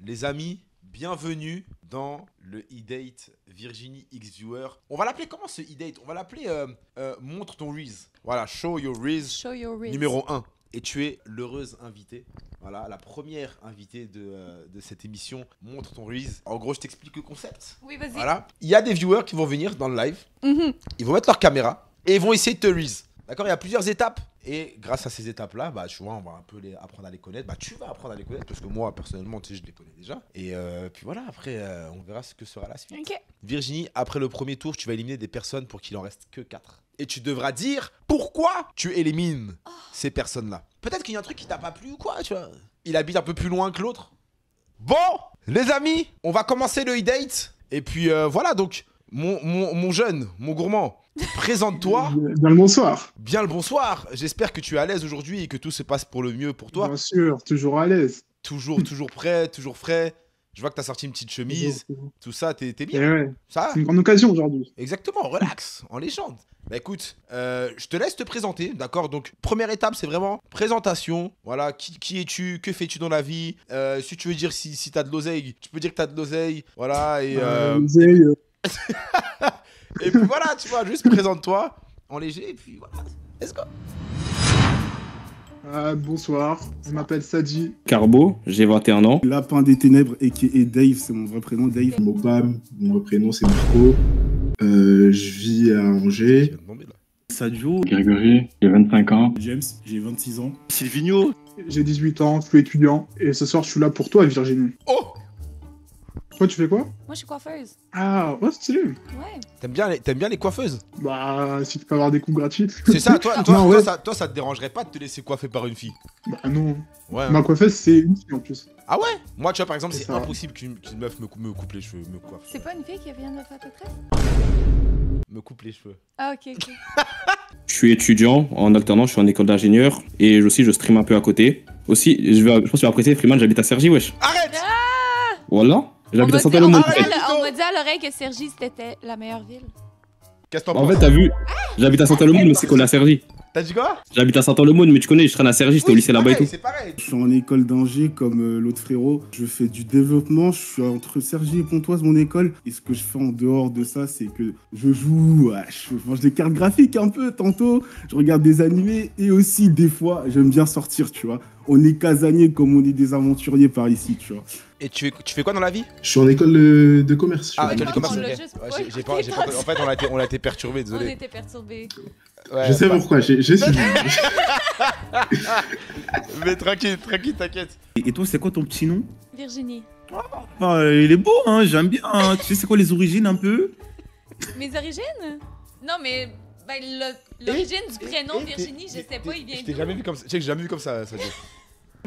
Les amis, bienvenue dans le e-date Virginie X Viewer. On va l'appeler comment ce e-date? On va l'appeler montre ton Reels. Voilà, show your Reels. Show your Reels. Numéro 1. Et tu es l'heureuse invitée. Voilà, la première invitée de cette émission Montre ton Reels. En gros, je t'explique le concept. Oui, vas-y. Voilà. Il y a des viewers qui vont venir dans le live. Ils vont mettre leur caméra et ils vont essayer de te Reels. D'accord, il y a plusieurs étapes. Et grâce à ces étapes-là, bah, tu vois, on va un peu apprendre à les connaître. Bah, tu vas apprendre à les connaître parce que moi, personnellement, tu sais, je les connais déjà. Et puis voilà, après, on verra ce que sera la suite. Ok. Virginie, après le premier tour, tu vas éliminer des personnes pour qu'il en reste que 4. Et tu devras dire pourquoi tu élimines ces personnes-là. Peut-être qu'il y a un truc qui t'a pas plu ou quoi, tu vois. Il habite un peu plus loin que l'autre. Bon, les amis, on va commencer le e-date. Et puis voilà, donc, mon jeune, mon gourmand, présente-toi. Bien le bonsoir. Bien le bonsoir. J'espère que tu es à l'aise aujourd'hui et que tout se passe pour le mieux pour toi. Bien sûr, toujours à l'aise. Toujours prêt, toujours frais. Je vois que tu as sorti une petite chemise. Tout ça, t'es bien. Ouais. Ça C'est une grande occasion aujourd'hui. Exactement, relax, en légende. Bah écoute, je te laisse te présenter, d'accord? Donc, première étape, c'est vraiment présentation. Voilà, qui es-tu? Que fais-tu dans la vie? Si tu veux dire si t'as de l'oseille, tu peux dire que t'as de l'oseille. Voilà, et... et puis voilà, tu vois, juste présente-toi en léger, et puis voilà, let's go. Bonsoir, je m'appelle Sadi. Carbo, j'ai 21 ans. Lapin des ténèbres, a.k.a. Dave, c'est mon vrai prénom, Dave. Mopam, mon vrai prénom c'est Marco. Je vis à Angers. Sadio, Grégory, j'ai 25 ans. James, j'ai 26 ans. Silvino, J'ai 18 ans, je suis étudiant. Et ce soir, je suis là pour toi, Virginie. Oh! Toi, tu fais quoi? Moi, je suis coiffeuse. Ah, ouais, stylé. Ouais. T'aimes bien les coiffeuses? Bah, si tu peux avoir des coups gratuits. C'est ça, toi, Non, ouais. ça te dérangerait pas de te laisser coiffer par une fille? Bah non. Ouais. Ma coiffeuse, c'est une fille en plus. Ah ouais? Moi, tu vois, par exemple, C'est c'est ça. impossible qu'une meuf me coupe les cheveux, me coiffe. C'est pas une fille qui vient de faire tes tresses? Me coupe les cheveux. Ah, ok, ok. Je suis étudiant en alternance, je suis en école d'ingénieur et aussi je stream un peu à côté. Aussi, je pense que tu vas apprécier, Freeman, j'habite à Cergy, wesh. Arrête! Voilà, On j'habite m'a à dit, Saint-Olomouc. on m'a dit à l'oreille que Cergy, c'était la meilleure ville. Qu'est-ce que t'en En penses? fait, t'as vu, j'habite à Saint-Olomouc, mais c'est collé à Cergy. T'as dit quoi? J'habite à Saint-Olomouc, mais tu connais, je traîne à Cergy, j'étais au lycée là-bas et tout. C'est pareil. Je suis en école d'ingé comme l'autre frérot. Je fais du développement, je suis entre Cergy et Pontoise, mon école. Et ce que je fais en dehors de ça, c'est que je joue, je mange des cartes graphiques un peu tantôt, je regarde des animés et aussi des fois, j'aime bien sortir, tu vois. On est casaniers comme on est des aventuriers par ici, tu vois. Et tu fais quoi dans la vie? Je suis en école de commerce. Ah, je suis école de en commerce, On ok. l'a juste Ouais, pas j'ai pas, écouté, en fait, on a été perturbés, On désolé. était perturbés. Ouais, Je sais pourquoi, j'ai suivi. Mais tranquille, t'inquiète. et toi, c'est quoi ton petit nom? Virginie. Il est beau, hein, j'aime bien. Hein. Tu sais, c'est quoi les origines un peu? Mes origines? Non, mais ben, l'origine du prénom Virginie, je sais pas, il vient Je t'ai d'où? jamais vu comme ça. Tu sais que j'ai jamais vu comme ça, Sadio.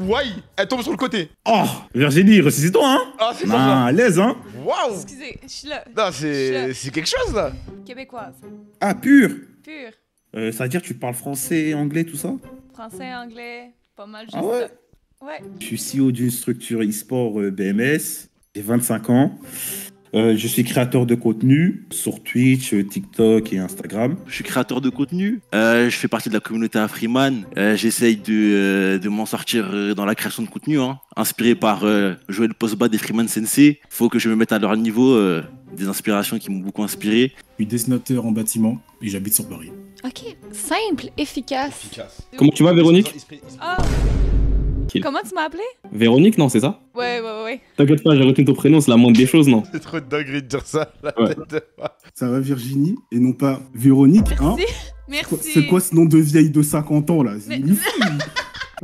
Ouais, elle tombe sur le côté. Oh, Virginie, ressaisis-toi, hein. Ah, c'est Non, ça. à l'aise, hein. Waouh. Excusez, je suis là. Non, c'est quelque chose là. Québécoise. Ah, pur. Pure. Ça veut dire que tu parles français, anglais, tout ça? Français, anglais, pas mal juste Ah ouais? ça. Ouais. Je suis CEO d'une structure e-sport BMS, j'ai 25 ans. Je suis créateur de contenu sur Twitch, TikTok et Instagram. Je suis créateur de contenu. Je fais partie de la communauté Freeman. J'essaye de m'en sortir dans la création de contenu, hein. Inspiré par Joël Postbad et Freeman Sensei. Faut que je me mette à leur niveau. Des inspirations qui m'ont beaucoup inspiré. Je suis dessinateur en bâtiment et j'habite sur Paris. Ok. Simple, efficace. Efficace. Comment tu vas, Véronique? Ah. Comment tu m'as appelé? Véronique, non, c'est ça? Ouais. T'inquiète pas, j'ai retenu ton prénom, c'est la moindre des choses, non? C'est trop dinguerie de dire ça. Ouais. Ça va, Virginie? Et non pas Véronique, hein? Merci. C'est quoi ce nom de vieille de 50 ans, là? Mais- Il est fou, lui.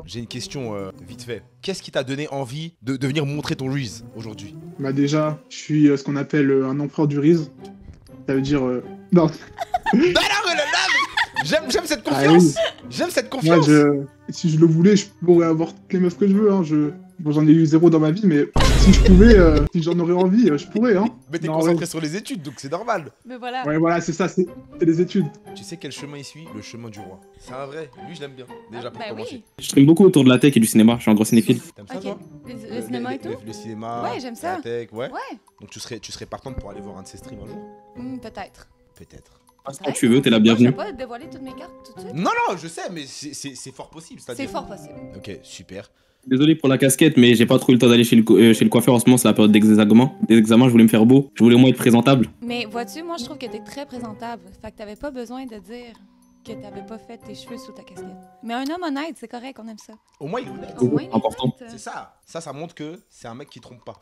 J'ai une question vite fait. Qu'est-ce qui t'a donné envie de venir montrer ton Reels aujourd'hui? Bah déjà, je suis ce qu'on appelle un empereur du Riz. Ça veut dire... Non, Non, mais j'aime cette Ah confiance. J'aime cette moi, confiance. si je le voulais, je pourrais avoir toutes les meufs que je veux. Hein. Bon, j'en ai eu 0 dans ma vie, mais si je pouvais, si j'en aurais envie, je pourrais. Hein. Mais t'es Non, concentré ouais. sur les études, donc c'est normal. Mais voilà. Ouais, voilà, c'est ça, c'est les études. Tu sais quel chemin il suit? Le chemin du roi. C'est un vrai. Lui, je l'aime bien. Déjà pour Bah commencer. oui. Je stream beaucoup autour de la tech et du cinéma, je suis un gros cinéphile. T'aimes ça, Ok. toi? Le cinéma et tout? Le cinéma. Ouais, j'aime ça. La tech, ouais. Ouais. Donc tu serais partante pour aller voir un de ses streams un jour? Peut-être. Peut-être. Quand tu veux, t'es la Moi, bienvenue. je vais pas dévoiler toutes mes cartes tout de suite. Non, non, je sais, mais c'est fort possible. C'est fort possible. Ok, super. Désolé pour la casquette, mais j'ai pas trop eu le temps d'aller chez le coiffeur en ce moment, c'est la période d'examen. Des examens, je voulais me faire beau. Je voulais au moins être présentable. Mais vois-tu, moi, je trouve que t'es très présentable. Fait que t'avais pas besoin de dire que t'avais pas fait tes cheveux sous ta casquette. Mais un homme honnête, c'est correct, on aime ça. Au moins, il est honnête. Au moins, il est Important. honnête. C'est ça. Ça montre que c'est un mec qui trompe pas.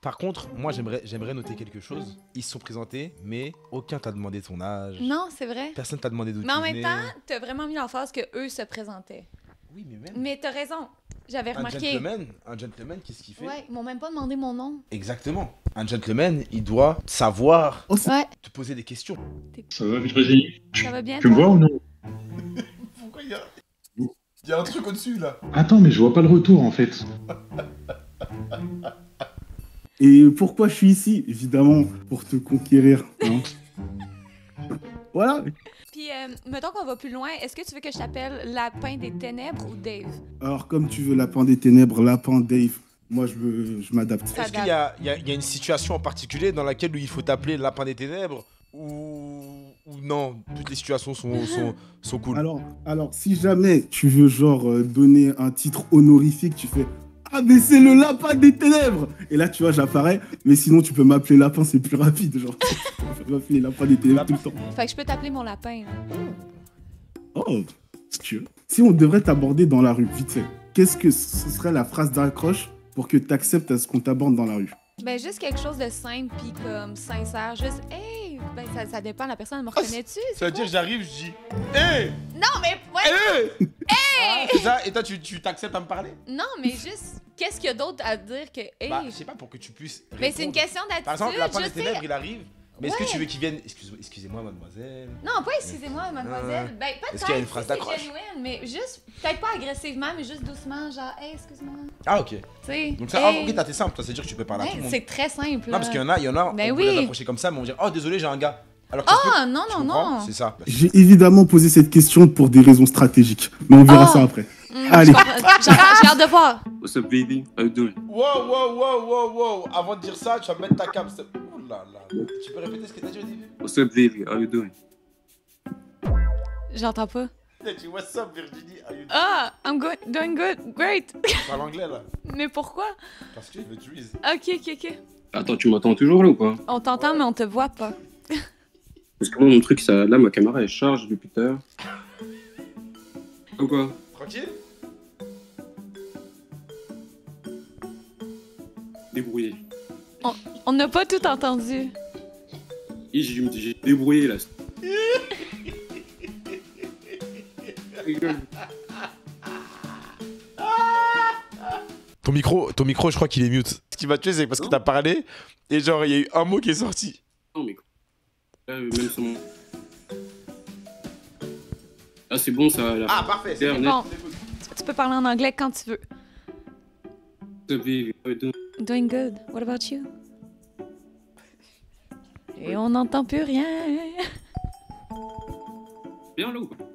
Par contre, moi, j'aimerais noter quelque chose. Ils se sont présentés, mais aucun t'a demandé ton âge. Non, c'est vrai. Personne t'a demandé d'où tu Mais en même venais. temps, t'as vraiment mis l'emphase que eux se présentaient. Oui, mais même. Mais t'as raison. J'avais remarqué. Un gentleman, qu'est-ce qu'il fait? Ouais, ils m'ont même pas demandé mon nom. Exactement. Un gentleman, il doit savoir Ouais, te poser des questions. Ça va, Virginie? ça va bien. Tu me toi? vois ou non? Pourquoi il y a un truc au-dessus, là? Attends, mais je vois pas le retour en fait. Et pourquoi je suis ici? Évidemment, pour te conquérir. Hein. Voilà. Puis, mettons qu'on va plus loin, est-ce que tu veux que je t'appelle Lapin des Ténèbres ou Dave? Alors, comme tu veux, lapin des ténèbres, lapin Dave. Moi, je m'adapte. Ça Est-ce qu'il y a une situation en particulier dans laquelle il faut t'appeler Lapin des Ténèbres ou non? Toutes les situations sont cool. Alors, si jamais tu veux, genre, donner un titre honorifique, tu fais ah, mais c'est le lapin des ténèbres! Et là, tu vois, j'apparais. Mais sinon, tu peux m'appeler lapin, c'est plus rapide. Genre, tu peux m'appeler lapin des ténèbres tout le temps. Fait que je peux t'appeler mon lapin, là. Oh, si tu veux. Si on devrait t'aborder dans la rue, vite fait, qu'est-ce que ce serait la phrase d'accroche pour que tu acceptes à ce qu'on t'aborde dans la rue? Ben, juste quelque chose de simple puis comme sincère. Juste, hey! Ben, ça dépend, la personne, elle me reconnaît-tu? Ça veut dire, j'arrive, je dis hey! Non, mais ouais! Hey! Hey! C'est ça? Et toi, tu t'acceptes à me parler? Non, mais juste, qu'est-ce qu'il y a d'autre à dire que, hey! Bah, je sais pas, pour que tu puisses. Mais c'est une répondre. question d'attitude. Par exemple, Lapin je des sais. Ténèbres, il arrive. Mais est-ce que Ouais. tu veux qu'il vienne. Excusez-moi, mademoiselle. Non, pas excusez-moi, mademoiselle. Ben, peut-être. Est-ce qu'il y a une phrase si c'est d'accroche? genuine, mais juste, peut-être pas agressivement, mais juste doucement, genre, hey, excuse-moi. Ah, ok. Tu sais. Donc, ça, hey. ok, t'es simple, ça veut dire que tu peux parler à tout Ouais, le monde. c'est très simple. Non, parce qu'il y en a, Ben on peut les oui. approcher comme ça, mais on va dire, oh, désolé, j'ai un gars. Alors que ça se Ah, peut- non, tu non, comprends? non. C'est ça. J'ai évidemment posé cette question pour des raisons stratégiques. Mais on verra Ah. ça après. J'ai Allez. hâte de voir. What's up, baby? How you doing? Wow. Avant de dire ça, tu vas mettre ta cam. Ouh là là. Tu peux répéter ce que t'as dit au début? What's up, baby? How you doing? J'entends pas. T'as dit, what's up, Virginie? How you doing? Ah, I'm good, doing good, great. Tu parles anglais là? Mais pourquoi? Parce que je veux Trees. Ok. Attends, tu m'entends toujours là ou pas? On t'entend, mais on te voit pas. Parce que moi, mon truc, ça, là, ma caméra, elle charge depuis tout à l'heure. Ou quoi? Tranquille? Débrouillé. On n'a pas tout entendu. Et j'ai débrouillé là. Ton micro, je crois qu'il est mute. Ce qui m'a tué, c'est parce que t'as parlé et genre, il y a eu un mot qui est sorti. Non, mais. Là, même sur mon. Ah, c'est bon, ça. Là. Ah, parfait, c'est Internet. Bon, tu peux parler en anglais quand tu veux. What's up, baby? How you doing? Doing good. What about you? Et on n'entend plus rien. Bien là ou pas?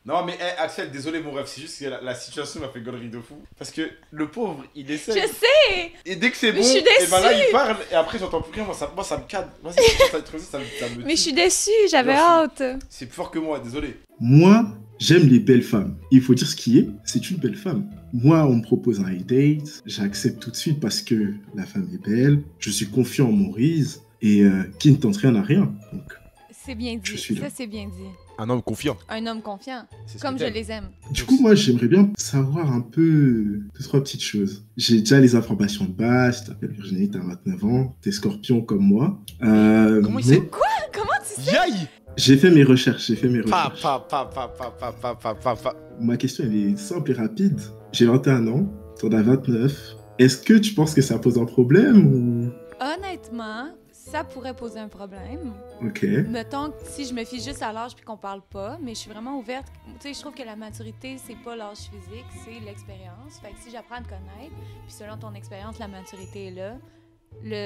Non, mais Axel, désolé mon rêve, c'est juste que la situation m'a fait gaulerie de fou. Parce que le pauvre, il essaie. Je sais! Et dès que c'est Mais bon, je suis et ben là déçue. il parle et après j'entends plus rien. Moi ça me cadre. Moi c'est ça, ça me Mais je tue. suis déçue, j'avais Non, hâte. C'est plus fort que moi, désolé. Moi, j'aime les belles femmes. Il faut dire ce qui est, c'est une belle femme. Moi, on me propose un date, j'accepte tout de suite parce que la femme est belle, je suis confiant en mon Riz et qui ne tente rien à rien. Donc, C'est bien Je dit. suis là. Ça, c'est bien dit. Un homme confiant. Un homme confiant. C'est ce Comme que je t'aimes. les aime. du coup, moi, j'aimerais bien savoir un peu 2-3 petites choses. J'ai déjà les informations de base. Je t'appelle Virginie, t'as 29 ans, t'es scorpion comme moi. Comment il sait? Comment tu sais? Yaï! J'ai fait mes recherches, Pa. Ma question, elle est simple et rapide. J'ai 21 ans, t'en as 29. Est-ce que tu penses que ça pose un problème ou... Honnêtement, ça pourrait poser un problème. Ok. Mettons que si je me fie juste à l'âge puis qu'on parle pas, mais je suis vraiment ouverte. Tu sais, je trouve que la maturité, c'est pas l'âge physique, c'est l'expérience. Fait que si j'apprends à te connaître, puis selon ton expérience, la maturité est là,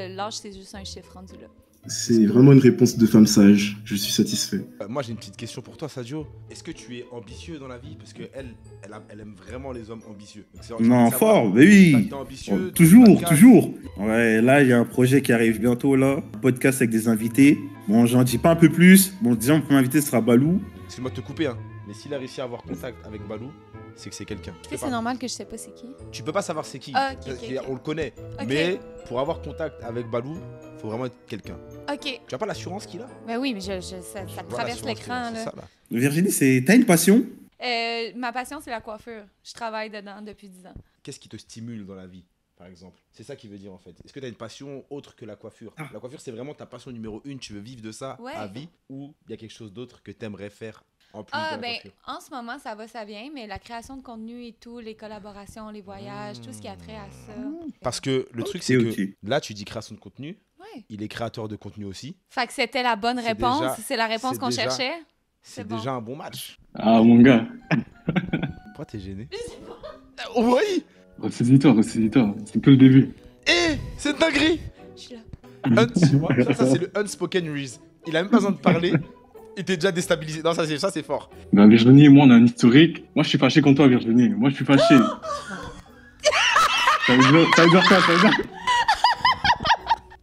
l'âge, c'est juste un chiffre rendu là. C'est vraiment une réponse de femme sage. Je suis satisfait. Moi, j'ai une petite question pour toi, Sadio. Est-ce que tu es ambitieux dans la vie? Parce que elle aime vraiment les hommes ambitieux. Donc, j'ai envie Non, de savoir, fort, mais oui. t'es ambitieux, Toujours, t'as toujours. Ouais, là, il y a un projet qui arrive bientôt, là. Un podcast avec des invités. Bon, j'en dis pas un peu plus. Bon, déjà, mon premier invité sera Balou. Excuse-moi de te couper, hein. Mais s'il a réussi à avoir contact avec Balou, c'est que c'est quelqu'un. Tu sais, c'est normal que je sais pas c'est qui. Tu peux pas savoir c'est qui. Ah, ok, Parce ok, ok. On le connaît. Ok. Mais pour avoir contact avec Balou, faut vraiment être quelqu'un. Ok. Tu as pas l'assurance qu'il a? Ben oui, mais ça te Voilà, traverse l'assurance l'écran, qu'il a, c'est là. ça, là. Virginie, t'as une passion? Ma passion, c'est la coiffure. Je travaille dedans depuis 10 ans. Qu'est-ce qui te stimule dans la vie, par exemple? C'est ça qui veut dire en fait. Est-ce que tu as une passion autre que la coiffure? La coiffure, c'est vraiment ta passion numéro 1, tu veux vivre de ça Ouais. à vie, ou il y a quelque chose d'autre que tu aimerais faire en plus Ah, de la ben, coiffure? en ce moment, ça va, ça vient, mais la création de contenu et tout, les collaborations, les voyages, tout ce qui a trait à ça. Parce que le truc, c'est que là, tu dis création de contenu, Ouais. il est créateur de contenu aussi. Fait que c'était la bonne C'est réponse, déjà- c'est la réponse c'est qu'on déjà- cherchait. C'est bon. déjà un bon match. Ah, mon gars. Pourquoi t'es gêné? Oui! Ressaisis-toi, ressaisis-toi. C'est que le début. Eh, c'est une dinguerie! Je suis là. Tu vois, ça c'est le unspoken Reese. Il a même pas besoin de parler. Il était déjà déstabilisé. Non, ça c'est fort. Bah, Virginie et moi, on a un historique. Moi, je suis fâché contre toi, Virginie. Moi, je suis fâché. Ça veut dire quoi? Ça veut dire...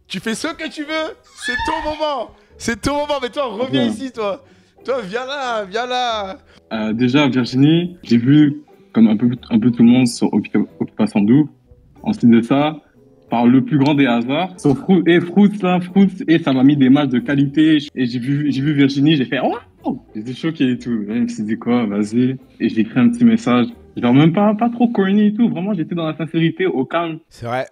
Tu fais ce que tu veux. C'est ton moment. C'est ton moment. Mais toi, reviens Bien. ici, toi. Toi, viens là, viens là. Déjà, Virginie, j'ai vu, comme un peu tout le monde, sur Occupation Double. Ensuite de ça, par le plus grand des hasards, sur Fruits, et ça m'a mis des matchs de qualité. Et j'ai vu Virginie, j'ai fait waouh! J'étais choqué et tout. Et je me suis dit quoi, vas-y. Et j'ai écrit un petit message. Genre même pas trop corny et tout. Vraiment, j'étais dans la sincérité, au calme. C'est vrai.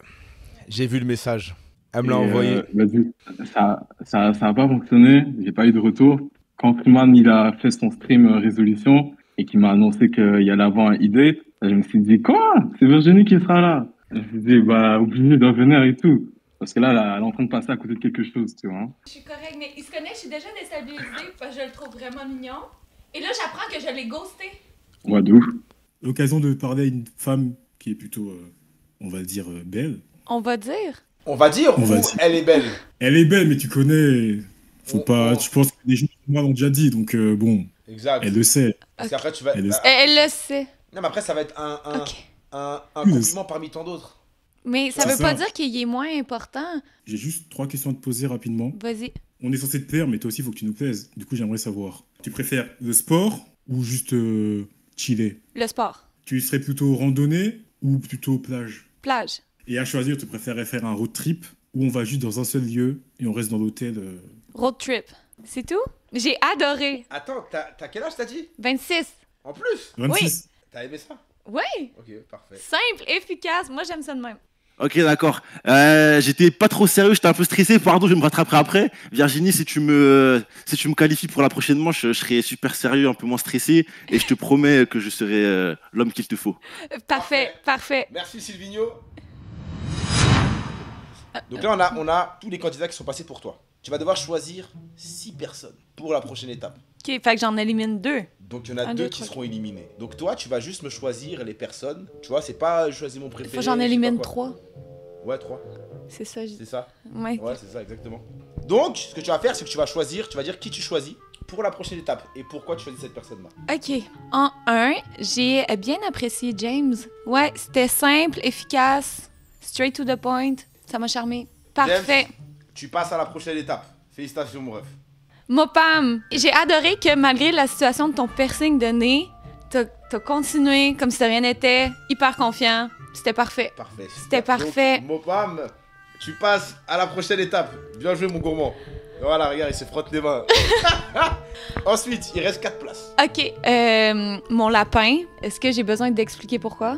J'ai vu le message. Elle me l'a Et, envoyé. Vas-y. Ça a pas fonctionné. J'ai pas eu de retour. Quand Freeman, il a fait son stream résolution et qu'il m'a annoncé qu'il y allait avoir un e-date, je me suis dit, quoi? C'est Virginie qui sera là. Je me suis dit, bah, obligé d'en venir et tout. Parce que là, elle est en train de passer à côté de quelque chose, tu vois. Je suis correcte, mais il se connaît, je suis déjà déstabilisée parce que je le trouve vraiment mignon. Et là, j'apprends que je l'ai ghosté. Ouais, de ouf. L'occasion de parler à une femme qui est plutôt, on va dire, belle. On va dire. On va dire On va ou dire. elle est belle? Elle est belle, mais tu connais. Faut pas. Oh. Tu penses que les gens comme moi l'ont déjà dit, donc bon, Exact. elle le sait. Parce qu'après, tu vas. Elle le sait. Elle le sait. Non, mais après, ça va être un Oui, compliment parmi tant d'autres. Mais ça C'est veut pas ça. dire qu'il est moins important. J'ai juste 3 questions à te poser rapidement. Vas-y. On est censé te plaire, mais toi aussi, il faut que tu nous plaises. Du coup, j'aimerais savoir. Tu préfères le sport ou juste chiller? Le sport. Tu serais plutôt randonnée ou plutôt plage? Plage. Et à choisir, tu préférerais faire un road trip où on va juste dans un seul lieu et on reste dans l'hôtel Road trip. C'est tout? J'ai adoré. Attends, t'as quel âge t'as dit? 26. En plus? 26. T'as aimé ça? Oui. Ok, parfait. Simple, efficace. Moi, j'aime ça de même. Ok, d'accord. J'étais pas trop sérieux, j'étais un peu stressé. Pardon, je vais me rattraper après. Virginie, si tu me qualifies pour la prochaine manche, je serai super sérieux, un peu moins stressé. Et je te promets que je serai l'homme qu'il te faut. Parfait, parfait. Merci Silvino. Donc là, on a tous les candidats qui sont passés pour toi. Tu vas devoir choisir 6 personnes pour la prochaine étape. Ok, fait que j'en élimine 2. Donc il y en a Un, 2 deux, qui trois. seront éliminés. Donc toi, tu vas juste me choisir les personnes. Tu vois, c'est pas choisir mon préféré. Faut que j'en je sais élimine pas quoi. 3. Ouais, 3. C'est ça, C'est ça. Ouais. Ouais, c'est ça, exactement. Donc, ce que tu vas faire, c'est que tu vas choisir, tu vas dire qui tu choisis pour la prochaine étape et pourquoi tu choisis cette personne-là. Ok. En 1, j'ai bien apprécié James. Ouais, c'était simple, efficace, straight to the point. Ça m'a charmé. Parfait. James, tu passes à la prochaine étape. Félicitations, mon ref. Mopam, j'ai adoré que malgré la situation de ton piercing de nez, t'as continué comme si de rien n'était, hyper confiant. C'était parfait. Parfait. C'était parfait. Donc, Mopam, tu passes à la prochaine étape. Bien joué, mon gourmand. Voilà, regarde, il se frotte les mains. Ensuite, il reste 4 places. Ok, mon lapin, est-ce que j'ai besoin d'expliquer pourquoi?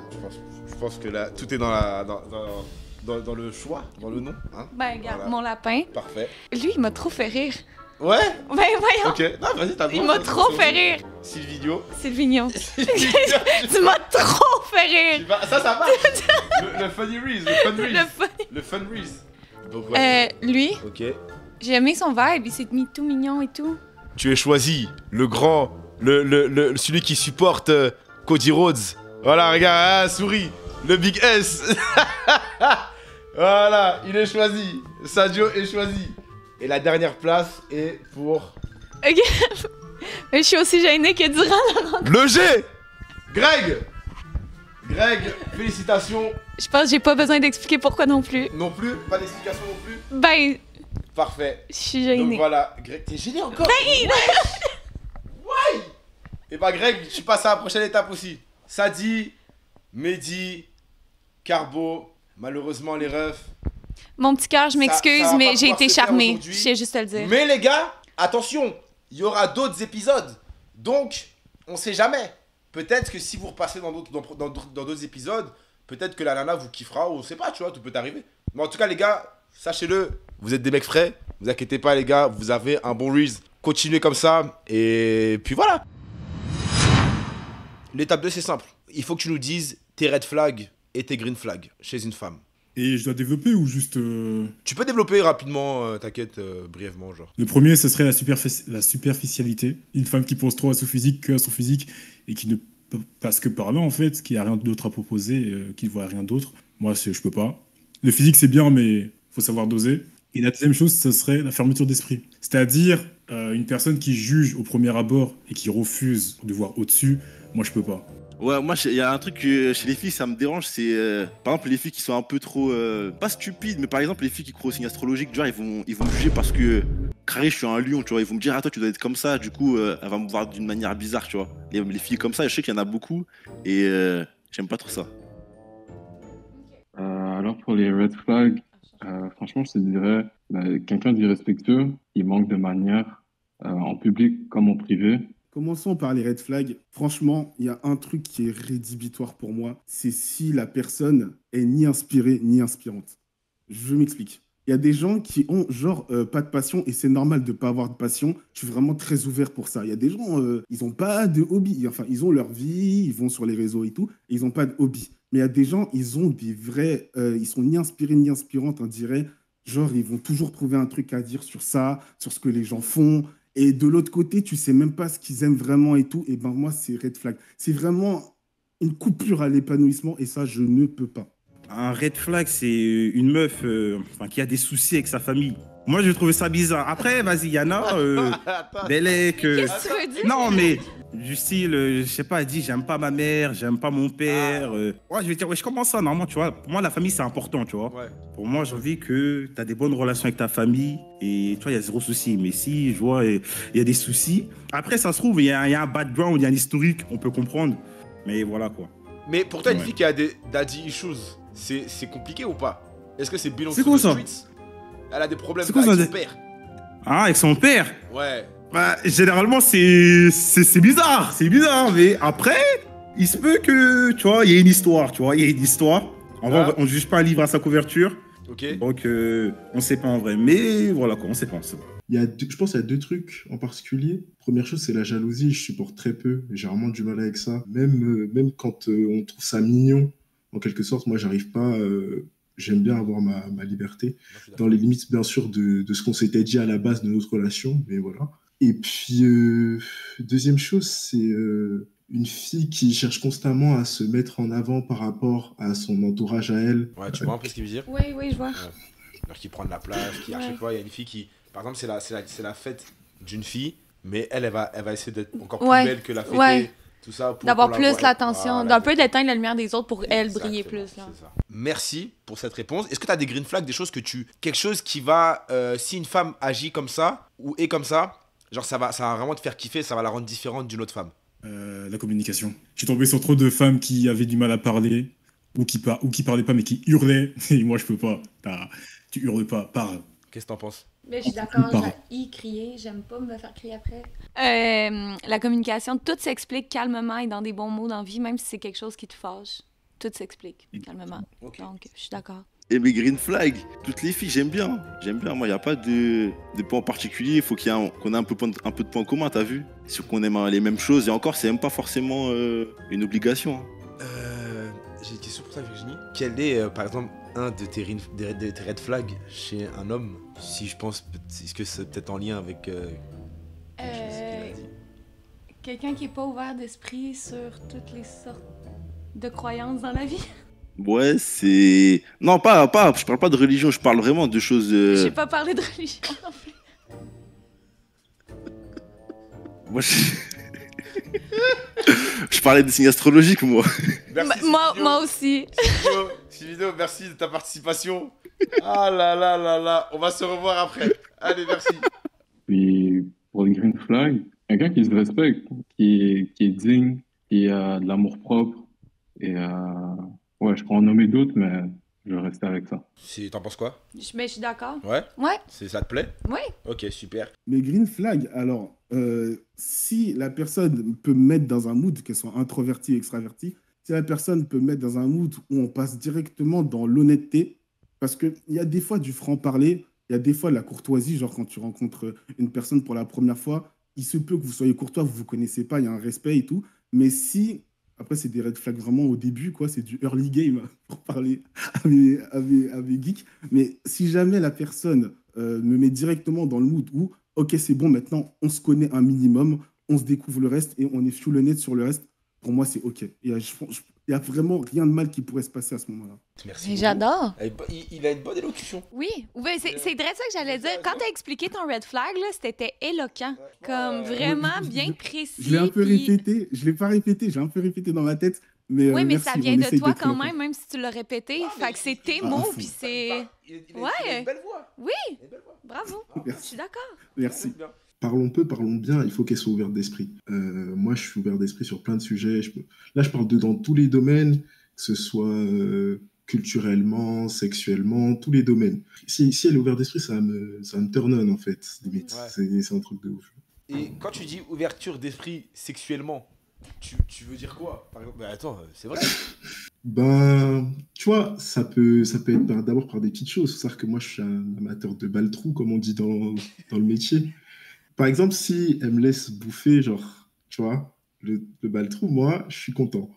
Je pense que là, tout est dans le choix, dans le nom. Hein. Ben, regarde, Voilà. mon lapin, Parfait. lui, il m'a trop fait rire. Ouais. Ben, voyons, Ok. Non, vas-y, t'as le il droit, m'a vas-y, trop c'est fait bon. rire. Silvino. Sylvignon. Silvino, Tu m'as trop fait rire. Ça marche. le funny Reese, le fun Reese. Le fun Reese. Donc, ouais. Lui, Ok. j'ai aimé son vibe, il s'est mis tout mignon et tout. Tu es choisi, le grand, celui qui supporte Cody Rhodes. Voilà, regarde, souris, le Big S. Voilà, il est choisi. Sadio est choisi. Et la dernière place est pour... Ok. Mais je suis aussi gênée que durant la rencontre. Le G. Greg, félicitations. Je pense que j'ai pas besoin d'expliquer pourquoi non plus. Non plus, pas d'explication non plus. Ben, Parfait. je suis gênée. Donc voilà, Greg, t'es gêné encore. Ben, Ouais. Et bah Greg, tu passes à la prochaine étape aussi. Sadi, Mehdi, Carbo, malheureusement les refs. Mon petit cœur, je Ça m'excuse, va mais pas j'ai pouvoir été se faire charmée. aujourd'hui. Je sais juste te le dire. Mais les gars, attention, il y aura d'autres épisodes. Donc, on sait jamais. Peut-être que si vous repassez dans d'autres épisodes, peut-être que la nana vous kiffera ou on sait pas, tu vois, tout peut arriver. Mais en tout cas, les gars, sachez-le, vous êtes des mecs frais. Vous inquiétez pas, les gars, vous avez un bon reels. Continuez comme ça. Et puis voilà. L'étape 2, c'est simple. Il faut que tu nous dises tes red flags et tes green flags chez une femme. Et je dois développer ou juste... Tu peux développer rapidement, t'inquiète, brièvement, genre. Le premier, ce serait la superficialité. Une femme qui pense trop à son physique que à son physique et qui ne passe que par là, en fait, qui a rien d'autre à proposer, qui ne voit rien d'autre. Moi, je peux pas. Le physique, c'est bien, mais faut savoir doser. Et la deuxième chose, ce serait la fermeture d'esprit. C'est-à-dire, une personne qui juge au premier abord et qui refuse de voir au-dessus, moi, je peux pas. Ouais, moi, il y a un truc que chez les filles, ça me dérange, c'est par exemple les filles qui sont un peu trop, pas stupides, mais par exemple les filles qui croient au signe astrologique, genre ils vont me juger parce que, carré, je suis un lion, tu vois, ils vont me dire, ah toi tu dois être comme ça, du coup, elle va me voir d'une manière bizarre, tu vois. Les filles comme ça, je sais qu'il y en a beaucoup, et j'aime pas trop ça. Alors pour les red flags, franchement, je te dirais, quelqu'un d'irrespectueux, il manque de manière en public comme en privé. Commençons par les red flags. Franchement, il y a un truc qui est rédhibitoire pour moi, c'est si la personne est ni inspirée ni inspirante. Je m'explique. Il y a des gens qui ont genre pas de passion et c'est normal de pas avoir de passion. Je suis vraiment très ouvert pour ça. Il y a des gens, ils ont pas de hobby. Enfin, ils ont leur vie, ils vont sur les réseaux et tout, et ils ont pas de hobby. Mais il y a des gens, ils ont des vrais, ils sont ni inspirés ni inspirantes, on dirait. Genre, ils vont toujours trouver un truc à dire sur ça, sur ce que les gens font. Et de l'autre côté, tu sais même pas ce qu'ils aiment vraiment et tout. Et ben moi, c'est red flag. C'est vraiment une coupure à l'épanouissement et ça, je ne peux pas. Un red flag, c'est une meuf qui a des soucis avec sa famille. Moi, je trouvais ça bizarre. Après, vas-y, il y en a, Bellec... Qu'est-ce que tu veux dire? Non, mais du style, je sais pas, elle dit, j'aime pas ma mère, j'aime pas mon père. Ouais, je vais dire, ouais, je commence ça, normalement, tu vois. Pour moi, la famille, c'est important, tu vois. Ouais. Pour moi, j'ai envie que tu as des bonnes relations avec ta famille et tu vois, il y a zéro souci. Mais si je vois, il y a des soucis. Après, ça se trouve, il y a un background, il y a un historique, on peut comprendre. Mais voilà, quoi. Mais pour toi, une Ouais. fille qui a des daddy issues, c'est compliqué ou pas? Est-ce que c'est belong C'est to quoi the ça? streets? Elle a des problèmes C'est quoi avec ça, son père. Ah, avec son père? Ouais. Bah, généralement, c'est bizarre. C'est bizarre, mais après, il se peut que, tu vois, il y ait une histoire, tu vois. Il y a une histoire. En vrai, on ne juge pas un livre à sa couverture. Ok. Donc, on sait pas en vrai. Mais voilà, quoi, on sait pas. Je pense qu'il y a deux trucs en particulier. Première chose, c'est la jalousie. Je supporte très peu. J'ai vraiment du mal avec ça. Même quand on trouve ça mignon, en quelque sorte, moi, j'arrive pas. J'aime bien avoir ma liberté. Dans les limites, bien sûr, de ce qu'on s'était dit à la base de notre relation. Mais voilà. Et puis, deuxième chose, c'est une fille qui cherche constamment à se mettre en avant par rapport à son entourage à elle. Ouais, tu vois un peu ce qu'il veut dire? Oui, oui, je vois. Alors qui prend de la place, qui à Ouais. chaque fois, il y a une fille qui... Par exemple, c'est la fête d'une fille, mais elle va essayer d'être encore plus Ouais. belle que la fêtée. Ouais. Tout ça pour D'avoir qu'on la plus voie. l'attention, Voilà, d'un peu d'éteindre la lumière des autres pour elle briller exactement, plus. Là. c'est ça. Merci pour cette réponse. Est-ce que tu as des green flags, des choses que tu... Quelque chose qui va... si une femme agit comme ça, ou est comme ça, genre ça va vraiment te faire kiffer, ça va la rendre différente d'une autre femme. La communication. Je suis tombé sur trop de femmes qui avaient du mal à parler, ou qui parlaient pas, mais qui hurlaient. Et moi, je peux pas. Tu hurles pas, parle. Qu'est-ce que t'en penses? Mais je suis d'accord, Pardon. j'ai y crier, j'aime pas me faire crier après. La communication, tout s'explique calmement et dans des bons mots dans la vie, même si c'est quelque chose qui te fâche. Tout s'explique calmement. Ok. Donc, je suis d'accord. Et mes green flags, toutes les filles, j'aime bien. J'aime bien. Moi, il n'y a pas de point particulier. Il faut qu'on ait un peu de points communs, t'as vu? Sur qu'on aime les mêmes choses. Et encore, c'est même pas forcément une obligation. Hein. J'ai une question pour toi, Virginie. Quel est, par exemple, un de tes red flags chez un homme? Si je pense, est-ce que c'est peut-être en lien avec quelque chose qu'il a dit? Quelqu'un qui est pas ouvert d'esprit sur toutes les sortes de croyances dans la vie. Ouais, c'est. Non, je parle pas de religion, je parle vraiment de choses. J'ai pas parlé de religion non plus. Moi, je parlais des signes astrologiques, moi. Merci, Moi aussi. Sylvino, merci de ta participation. Ah là là là là, on va se revoir après. Allez, merci. Puis pour une green flag, quelqu'un qui se respecte, qui est digne, qui a de l'amour propre. Et ouais, je peux en nommer d'autres, mais je vais rester avec ça. T'en penses quoi? Mais je suis d'accord. Ouais? Ouais. Ça te plaît? Oui. Ok, super. Mais green flag, alors, si la personne peut me mettre dans un mood, qu'elle soit introvertie ou extravertie, si la personne peut me mettre dans un mood où on passe directement dans l'honnêteté, parce qu'il y a des fois du franc-parler, il y a des fois de la courtoisie, genre quand tu rencontres une personne pour la première fois, il se peut que vous soyez courtois, vous ne vous connaissez pas, il y a un respect et tout, mais si... Après, c'est des red flags vraiment au début, quoi. C'est du early game pour parler à mes geeks. Mais si jamais la personne me met directement dans le mood où, ok, c'est bon, maintenant, on se connaît un minimum, on se découvre le reste et on est full honnête sur le reste, pour moi, c'est ok. Il y a vraiment rien de mal qui pourrait se passer à ce moment-là. Merci. J'adore. Il a une bonne élocution. Oui, c'est vrai ça que j'allais dire. Quand t'as expliqué ton red flag, là, c'était éloquent. Comme vraiment bien précis. Je l'ai un peu puis- répété, je l'ai pas répété, j'ai un peu répété dans ma tête. Mais, Oui, mais merci, ça on vient de essaye toi d'être quand clair. même si tu l'as répété. Fait que c'est tes Ah, mots, fou. puis c'est... Il a Ouais. une belle voix. Oui, bravo. Je Merci. suis d'accord. Merci. Parlons peu, parlons bien, il faut qu'elle soit ouverte d'esprit. Moi, je suis ouvert d'esprit sur plein de sujets. Là, je parle dans tous les domaines, que ce soit culturellement, sexuellement, tous les domaines. Si elle est ouverte d'esprit, ça me turn on, en fait. Limite. Ouais. C'est un truc de ouf. Et quand tu dis ouverture d'esprit sexuellement, tu veux dire quoi? Par exemple, attends, c'est vrai. Ben, tu vois, ça peut être d'abord par des petites choses. Faut savoir que moi, je suis un amateur de baltrou, comme on dit dans le métier. Par exemple, si elle me laisse bouffer, genre, tu vois, le baltrou, moi, je suis content.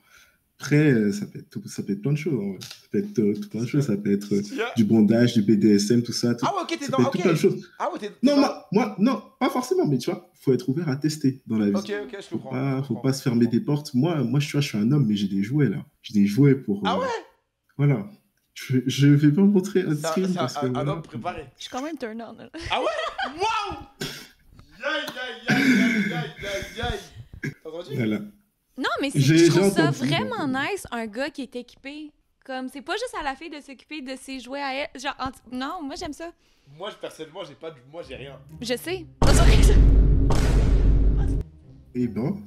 Après, ça peut être plein de choses. En vrai. Ça peut être tout plein de choses. Ça peut être du bondage, du BDSM, tout ça. Ah ouais, ok, t'es ça dans... peut être Ok. tout plein de choses. Ah ouais, t'es... Non, moi, non, pas forcément, mais tu vois, faut être ouvert à tester dans la vie. Ok, je comprends. Faut pas se fermer des portes. Moi, je suis un homme, mais j'ai des jouets, là. J'ai des jouets pour... Ah ouais? Voilà. Je vais pas me montrer un C'est screen parce que... un voilà. homme préparé. Je suis quand même turn on. Ah ouais? Waouh! Aïe. T'as entendu? Voilà. Non, mais J'ai je trouve ça entendu. vraiment nice, un gars qui est équipé. Comme, c'est pas juste à la fille de s'occuper de ses jouets à elle. Genre, non, moi, j'aime ça. Moi, personnellement, j'ai rien. Je sais. Pas sûr que ça. Eh ben...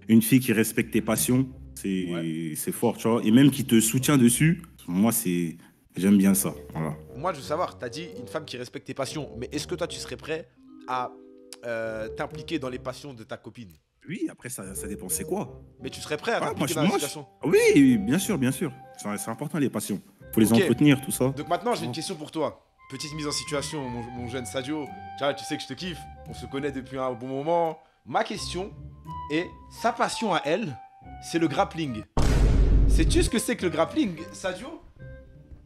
Une fille qui respecte tes passions, c'est fort, tu vois. Et même qui te soutient dessus, moi, j'aime bien ça. Voilà. Moi, je veux savoir, t'as dit une femme qui respecte tes passions, mais est-ce que toi, tu serais prêt à t'impliquer dans les passions de ta copine? Oui, après, ça dépend, c'est quoi? Mais tu serais prêt à moi, t'impliquer dans la situation? Oui, bien sûr. C'est important, les passions. Faut les Ok. entretenir, tout ça. Donc maintenant, j'ai une question pour toi. Petite mise en situation, mon jeune Sadio. Tu sais que je te kiffe. On se connaît depuis un bon moment. Ma question est, sa passion à elle, c'est le grappling. Sais-tu ce que c'est que le grappling, Sadio?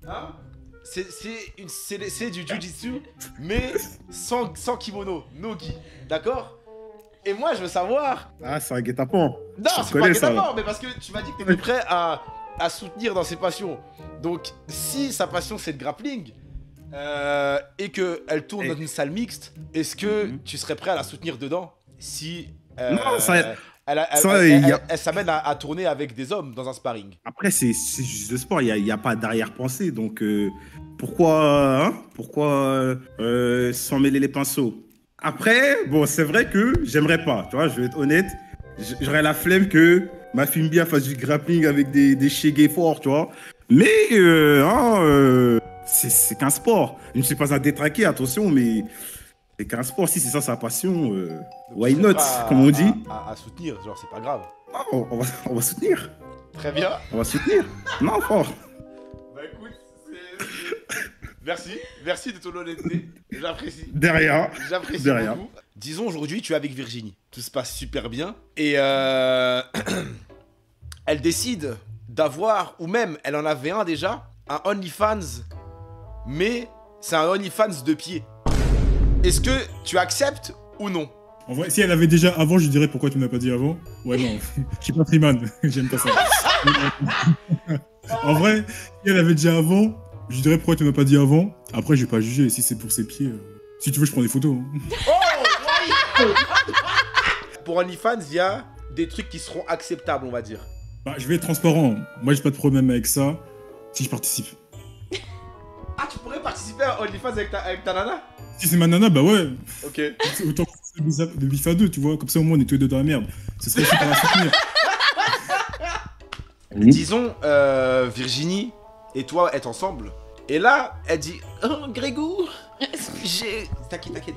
Hein? C'est du jiu-jitsu, mais sans kimono, no gi. D'accord? Et moi, je veux savoir... Ah, c'est un guet-apens. Non, c'est pas guet-apens, mais parce que tu m'as dit que t'étais prêt à soutenir dans ses passions. Donc, si sa passion, c'est le grappling, et qu'elle tourne dans une salle mixte, est-ce que tu serais prêt à la soutenir dedans? Si Non, ça... elle s'amène à tourner avec des hommes dans un sparring. Après, c'est juste le sport, il n'y a pas d'arrière-pensée, donc pourquoi s'en mêler les pinceaux? Après, bon, c'est vrai que j'aimerais pas, tu vois, je vais être honnête, j'aurais la flemme que ma fille bien fasse du grappling avec des chégués forts, tu vois, mais c'est qu'un sport. Je ne suis pas un détraqué, attention, mais c'est qu'un sport, si c'est ça sa passion, why not, comme on dit. À soutenir, genre, c'est pas grave. Ah, on va soutenir. Très bien. On va soutenir. Non, fort. Bah écoute, merci de ton honnêteté, j'apprécie. De rien. J'apprécie De rien. beaucoup. Disons aujourd'hui, tu es avec Virginie, tout se passe super bien, et elle décide d'avoir, ou même elle en avait un déjà, un OnlyFans, mais c'est un OnlyFans de pied. Est-ce que tu acceptes ou non? En vrai, si elle avait déjà avant, je dirais pourquoi tu m'as pas dit avant. Ouais, non, je suis pas Freeman, j'aime pas ça. En vrai, si elle avait dit avant, je dirais pourquoi tu m'as pas dit avant. Après, je vais pas juger. Si c'est pour ses pieds, si tu veux, je prends des photos. Hein. Oh, ouais. Pour OnlyFans, il y a des trucs qui seront acceptables, on va dire. Bah, je vais être transparent. Moi, j'ai pas de problème avec ça. Si je participe. Ah, tu pourrais participer à OnlyFans avec ta nana? Si c'est ma nana, bah ouais. Ok. Autant de bif à deux, tu vois. Comme ça, au moins, on est tous les deux dans la merde. Ce serait super à soutenir. Disons, Virginie et toi êtes ensemble. Et là, elle dit oh, Grégou, j'ai. T'inquiète,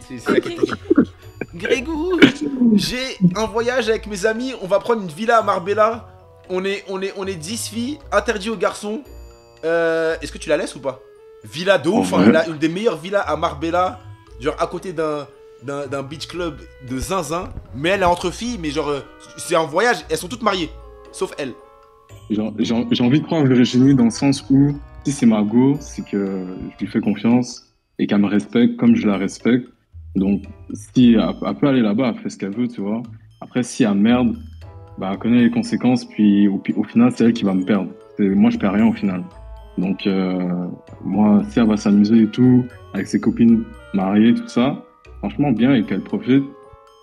Grégou, j'ai un voyage avec mes amis. On va prendre une villa à Marbella. On est 10 filles, interdit aux garçons. Est-ce que tu la laisses ou pas? Villa de ouf, hein, une des meilleures villas à Marbella. Genre à côté d'un beach club de zinzin. Mais elle est entre filles, mais genre, c'est un voyage. Elles sont toutes mariées, sauf elle. J'ai envie de prendre Virginie dans le sens où, si c'est ma go, c'est que je lui fais confiance et qu'elle me respecte comme je la respecte. Donc, si elle peut aller là-bas, elle fait ce qu'elle veut, tu vois. Après, si elle merde, bah, elle connaît les conséquences, puis au final, c'est elle qui va me perdre. Moi, je perds rien au final. Donc, moi, si elle va s'amuser et tout, avec ses copines mariées, tout ça, franchement, bien et qu'elle profite.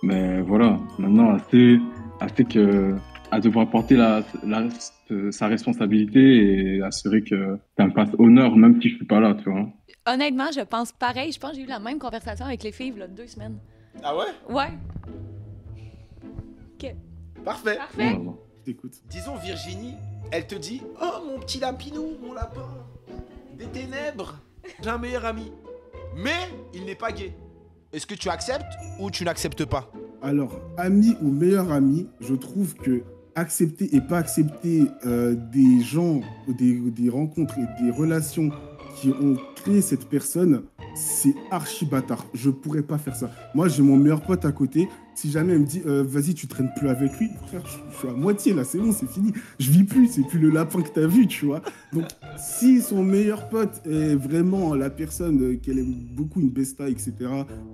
Mais voilà, maintenant, elle devra porter sa responsabilité et assurer qu'elle me fasse honneur, même si je suis pas là, tu vois. Honnêtement, je pense pareil. Je pense que j'ai eu la même conversation avec les filles il y a 2 semaines. Ah ouais? Ouais. Ok. Parfait. Parfait. Écoute. Disons Virginie, elle te dit oh mon petit lapinou, mon lapin, des ténèbres, j'ai un meilleur ami. Mais il n'est pas gay. Est-ce que tu acceptes ou tu n'acceptes pas? Alors, ami ou meilleur ami, je trouve que accepter et pas accepter des gens, des rencontres et des relations qui ont créé cette personne, c'est archi bâtard. Je pourrais pas faire ça. Moi, j'ai mon meilleur pote à côté. Si jamais il me dit vas-y, tu traînes plus avec lui, frère, je suis à moitié là, c'est bon, c'est fini. Je vis plus, c'est plus le lapin que t'as vu, tu vois. Donc, si son meilleur pote est vraiment la personne qu'elle aime beaucoup, une besta, etc.,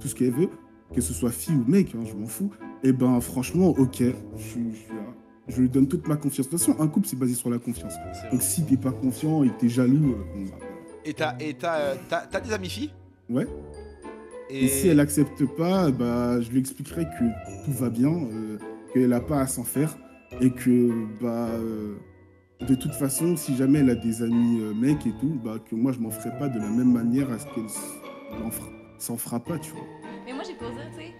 tout ce qu'elle veut, que ce soit fille ou mec, hein, je m'en fous, et ben franchement, ok, je suis là. Je lui donne toute ma confiance. De toute façon, un couple, c'est basé sur la confiance. Donc, si t'es pas confiant et que t'es jaloux, bon, bah, et t'as des amies filles? Ouais. Et si elle accepte pas, bah, je lui expliquerai que tout va bien, qu'elle a pas à s'en faire, et que bah, de toute façon, si jamais elle a des amis mecs et tout, bah, que moi je m'en ferai pas de la même manière à ce qu'elle s'en fera pas, tu vois. Mais moi j'ai posé, tu sais,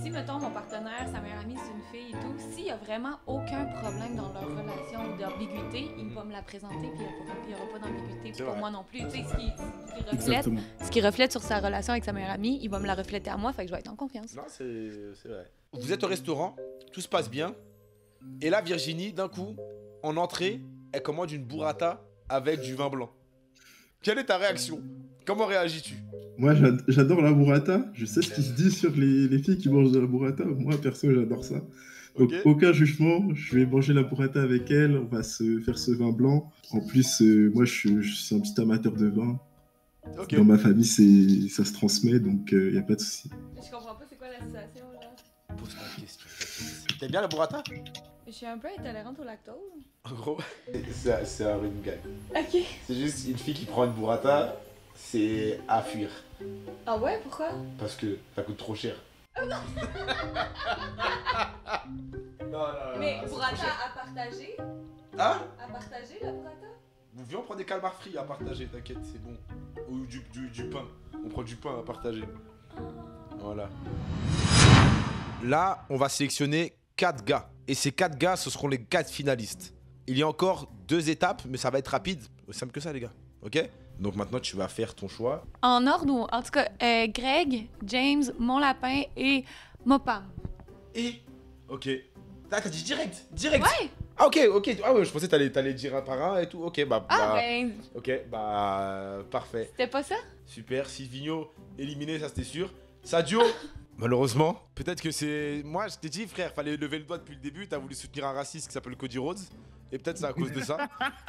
si mettons mon partenaire, sa meilleure amie c'est une fille et tout, s'il y a vraiment aucun problème dans leur relation ou d'ambiguïté, il va me la présenter puis il n'y aura pas d'ambiguïté pour moi non plus. Tu sais, ce qui reflète sur sa relation avec sa meilleure amie, il va me la refléter à moi, fait que je vais être en confiance. Non, c'est vrai. Vous êtes au restaurant, tout se passe bien, et là Virginie, d'un coup, en entrée, elle commande une burrata avec du vin blanc. Quelle est ta réaction? Comment réagis-tu? Moi, j'adore la burrata. Je sais ce qui se dit sur les filles qui mangent de la burrata. Moi, perso, j'adore ça. Donc, aucun jugement. Je vais manger la burrata avec elle. On va se faire ce vin blanc. En plus, moi, je suis un petit amateur de vin. Okay. Dans ma famille, ça se transmet, donc il n'y a pas de souci. Je comprends pas, c'est quoi la situation, là? Pose-moi une question. T'aimes bien la burrata? Je suis un peu intolérante au lactose. En gros, c'est un running gag. Ok. C'est juste une fille qui prend une burrata, c'est à fuir. Ah ouais, pourquoi? Parce que ça coûte trop cher. Non. Non. Mais burrata à partager? Hein? À partager la burrata? Viens, on prend des calmars frits à partager, t'inquiète, c'est bon. Ou du pain. On prend du pain à partager. Voilà. Là, on va sélectionner 4 gars. Et ces 4 gars, ce seront les 4 finalistes. Il y a encore 2 étapes, mais ça va être rapide. Aussi simple que ça, les gars. Ok? Donc maintenant, tu vas faire ton choix. En ordre ou... En tout cas, Greg, James, Mon Lapin et Mopam. Et? Ok. Ah, t'as dit direct? Direct? Ouais! Ah, ok. Ah ouais, je pensais que t'allais dire un par un et tout. Ok, bah... Ben... Ok, parfait. C'était pas ça? Super. Silvino, éliminé, ça c'était sûr. Sadio, malheureusement. Peut-être que c'est... Moi, je t'ai dit, frère, fallait lever le doigt depuis le début. T'as voulu soutenir un raciste qui s'appelle Cody Rhodes. Et peut-être c'est à cause de ça.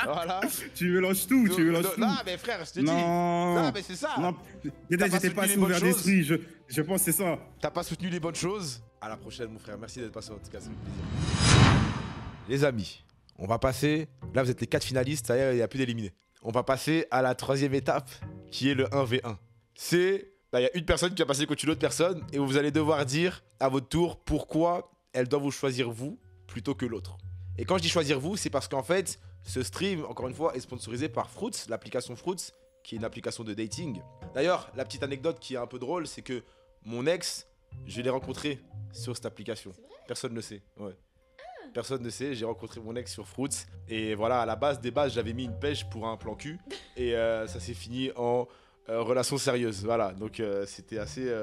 Voilà. Tu mélanges tout, tu mélanges tout. Non, mais frère, je t'ai dit. Non, mais c'est ça. Non, j'étais pas ouvert d'esprit, je pense que c'est ça. T'as pas soutenu les bonnes choses. À la prochaine, mon frère. Merci d'être passé en tout cas, ça fait plaisir. Les amis, On va passer. Là, vous êtes les 4 finalistes, ça y est, il n'y a plus d'éliminés. On va passer à la 3e étape, qui est le 1v1. C'est. Il y a une personne qui va passer contre une autre personne, et vous allez devoir dire à votre tour pourquoi elle doit vous choisir vous plutôt que l'autre. Et quand je dis choisir vous, c'est parce qu'en fait, ce stream, encore une fois, est sponsorisé par Fruits, l'application Fruits, qui est une application de dating. D'ailleurs, la petite anecdote qui est un peu drôle, c'est que mon ex, je l'ai rencontré sur cette application. Personne ne sait, ouais. Personne ne sait, j'ai rencontré mon ex sur Fruits. Et voilà, à la base des bases, j'avais mis une pêche pour un plan cul. Et ça s'est fini en relation sérieuse. Voilà, donc c'était assez...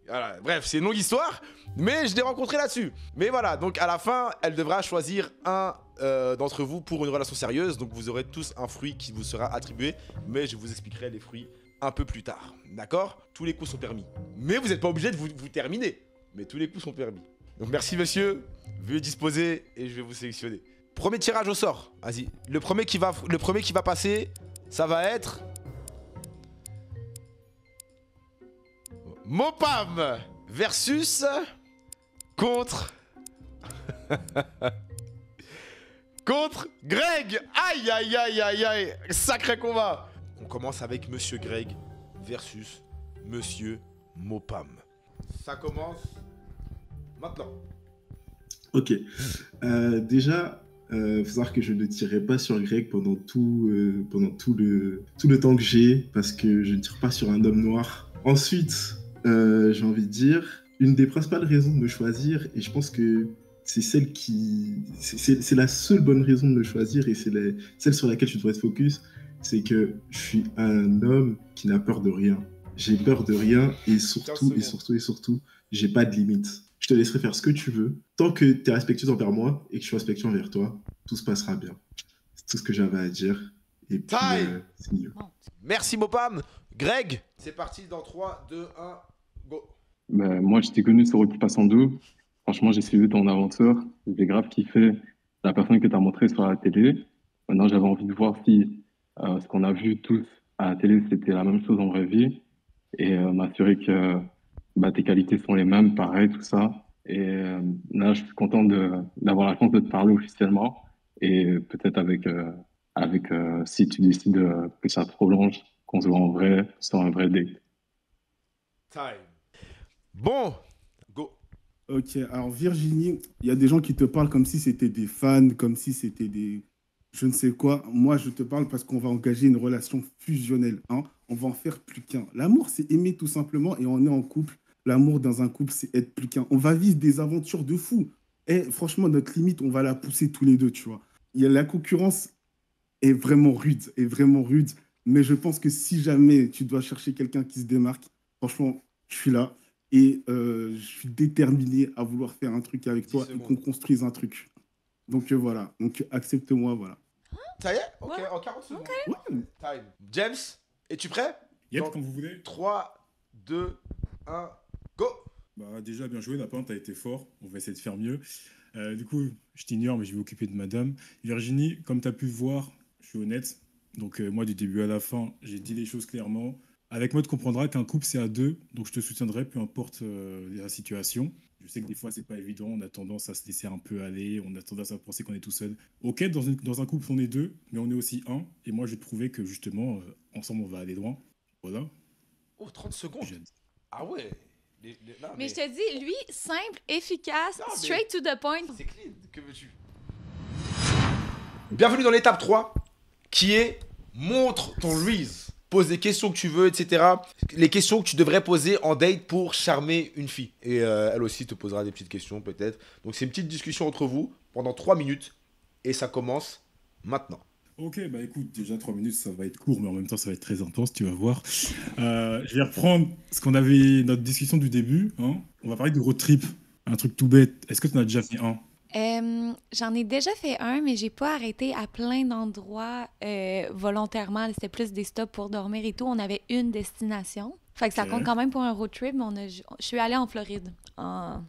Voilà. Bref, c'est une longue histoire, mais je l'ai rencontré là-dessus. Mais voilà, donc à la fin, elle devra choisir un d'entre vous pour une relation sérieuse. Donc vous aurez tous un fruit qui vous sera attribué, mais je vous expliquerai les fruits un peu plus tard. D'accord? Tous les coups sont permis. Mais vous n'êtes pas obligé de vous terminer. Mais tous les coups sont permis. Donc merci monsieur, veuillez disposer et je vais vous sélectionner. Premier tirage au sort, vas-y. Le premier qui va passer, ça va être... Mopam versus contre Greg. Aïe aïe aïe aïe aïe, sacré combat. On commence avec Monsieur Greg versus Monsieur Mopam. Ça commence maintenant. Ok. Déjà, faut savoir que je ne tirerai pas sur Greg pendant tout le temps que j'ai, parce que je ne tire pas sur un homme noir. Ensuite, j'ai envie de dire, une des principales raisons de me choisir, et je pense que c'est celle qui... C'est la seule bonne raison de me choisir, et c'est celle sur laquelle tu devrais te focus, c'est que je suis un homme qui n'a peur de rien. J'ai peur de rien, et surtout, j'ai pas de limite. Je te laisserai faire ce que tu veux. Tant que tu es respectueux envers moi, et que je suis respectueux envers toi, tout se passera bien. C'est tout ce que j'avais à dire. Et puis, c'est mieux. Merci Mopam. Greg, c'est parti dans 3, 2, 1, go. Ben, moi, je t'ai connu sur Occupation 112. Franchement, j'ai suivi ton aventure. J'ai grave kiffé la personne que tu as montrée sur la télé. Maintenant, j'avais envie de voir si ce qu'on a vu tous à la télé, c'était la même chose en vraie vie. Et m'assurer que tes qualités sont les mêmes, pareil, tout ça. Et là, je suis content d'avoir la chance de te parler officiellement. Et peut-être avec si tu décides que ça se prolonge, qu'on se voit en vrai, sur un vrai date. Time. Bon, go. Ok, alors Virginie, il y a des gens qui te parlent comme si c'était des fans, comme si c'était des... je ne sais quoi. Moi, je te parle parce qu'on va engager une relation fusionnelle. Hein. On va en faire plus qu'un. L'amour, c'est aimer tout simplement et on est en couple. L'amour dans un couple, c'est être plus qu'un. On va vivre des aventures de fou. Et franchement, notre limite, on va la pousser tous les deux, tu vois. La concurrence est vraiment rude, mais je pense que si jamais tu dois chercher quelqu'un qui se démarque, franchement, je suis là et je suis déterminé à vouloir faire un truc avec toi et qu'on construise un truc. Donc voilà, donc accepte-moi, voilà. Ça y est? Ok, en 40 secondes. Ouais. Time. James, es-tu prêt? Yep, quand vous voulez. 3, 2, 1, go. Bah déjà, bien joué, Napin, t'as été fort. On va essayer de faire mieux. Du coup, je t'ignore, mais je vais m'occuper de madame. Virginie, comme tu as pu voir, je suis honnête. Donc moi, du début à la fin, j'ai dit les choses clairement. Avec moi, tu comprendras qu'un couple, c'est à deux. Donc je te soutiendrai, peu importe la situation. Je sais que des fois, c'est pas évident. On a tendance à se laisser un peu aller. On a tendance à penser qu'on est tout seul. Ok, dans un couple, on est deux, mais on est aussi un. Et moi, je vais te prouver que justement, ensemble, on va aller loin. Voilà. Oh, 30 secondes. Ah ouais. Mais je te dis, lui, simple, efficace, straight to the point. C'est clean, que veux-tu? Bienvenue dans l'étape 3, qui est montre ton Reese. Pose des questions que tu veux, etc. Les questions que tu devrais poser en date pour charmer une fille. Et elle aussi te posera des petites questions peut-être. Donc c'est une petite discussion entre vous pendant 3 minutes. Et ça commence maintenant. Ok, bah écoute, déjà 3 minutes, ça va être court, mais en même temps, ça va être très intense, tu vas voir. Je vais reprendre ce qu'on avait, notre discussion du début. Hein. On va parler de road trip, un truc tout bête. Est-ce que tu en as déjà fait un? J'en ai déjà fait un, mais j'ai pas arrêté à plein d'endroits volontairement. C'était plus des stops pour dormir et tout. On avait une destination. Fait que ça compte quand même pour un road trip, mais je suis allée en Floride en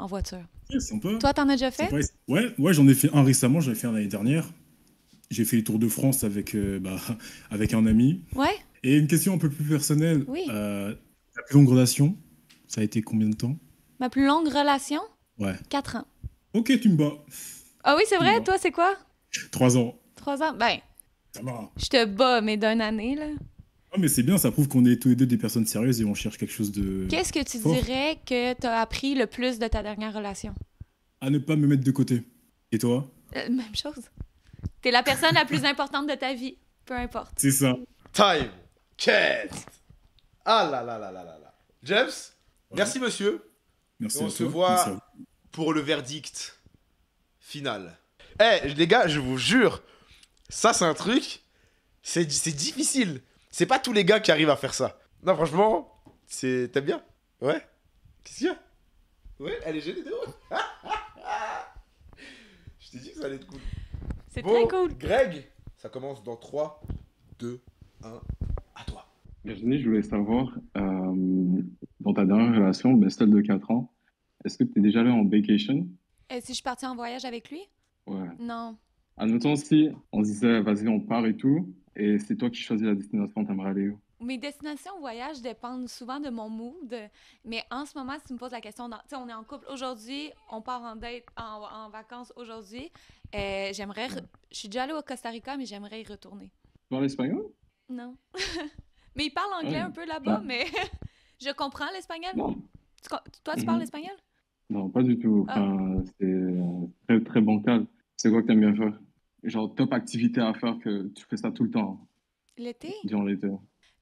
voiture. C'est sympa. Toi, t'en as déjà fait? Ouais, j'en ai fait un récemment, j'en ai fait un l'année dernière. J'ai fait le Tour de France avec un ami. Ouais. Et une question un peu plus personnelle. Oui. Ta plus longue relation, ça a été combien de temps? Ma plus longue relation? Ouais. 4 ans. Ok, tu me bats. Ah oui, c'est vrai? Toi, c'est quoi? 3 ans. 3 ans? Ben, Ça va. je te bats, mais d'une année, là. Ah, mais c'est bien, ça prouve qu'on est tous les deux des personnes sérieuses et on cherche quelque chose de. Qu'est-ce que tu fort. dirais que t'as appris le plus de ta dernière relation? À ne pas me mettre de côté. Et toi? Même chose. T'es la personne la plus importante de ta vie. Peu importe. C'est ça. Time. Chest. Ah là là là là là là. James, merci monsieur. Merci Et on à se toi. voit Merci à vous. pour le verdict final. Eh les gars, je vous jure, ça c'est un truc, c'est difficile. C'est pas tous les gars qui arrivent à faire ça. Non franchement, t'aimes bien? Ouais. Qu'est-ce qu'il y a? Ouais, elle est gênée de ouf. Je t'ai dit que ça allait être cool. C'est Bon, très cool. Greg, ça commence dans 3, 2, 1, à toi. Virginie, je voulais savoir, dans ta dernière relation, ben, celle de 4 ans, est-ce que tu es déjà allé en vacation? Si je suis partie en voyage avec lui? Ouais. Non. Admettons si on se disait, vas-y, on part et tout, et c'est toi qui choisis la destination, t'aimerais aller où? Mes destinations au voyage dépendent souvent de mon mood, mais en ce moment, si tu me poses la question, tu sais, on est en couple aujourd'hui, on part en date, en vacances aujourd'hui, je suis déjà allée au Costa Rica, mais j'aimerais y retourner. Tu parles espagnol? Non. Mais ils parlent anglais un peu là-bas, mais je comprends l'espagnol. Non. Toi, tu parles l'espagnol? Non, pas du tout. Enfin, c'est très, très bancal. C'est quoi que t'aimes bien faire? Genre, top activité à faire que tu fais ça tout le temps, L'été? durant l'été.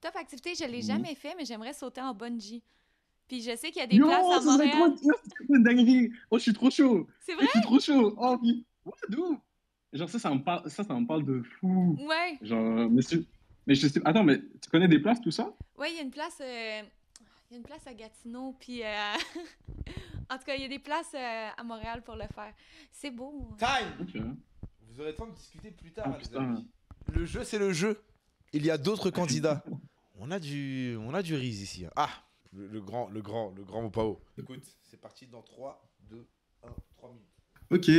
Top activité, je l'ai jamais fait, mais j'aimerais sauter en bungee. Puis je sais qu'il y a des Yo, places à ça serait Montréal. trop une dinguerie! Oh, je suis trop chaud! C'est vrai? Je suis trop chaud! Oh, oui! Ouais, d'où? Genre, ça me parle de fou. Ouais. Genre, mais je sais... Attends, mais tu connais des places, tout ça? Ouais, il y a une place... Il y a une place à Gatineau, puis... En tout cas, il y a des places à Montréal pour le faire. C'est beau. Time! Ok. Vous aurez le temps de discuter plus tard, Ah, les putain. amis. Le jeu, c'est le jeu. Il y a d'autres candidats. On a du riz ici. Ah, le grand Mopao. Écoute, c'est parti dans 3, 2, 1, 3 minutes. Ok,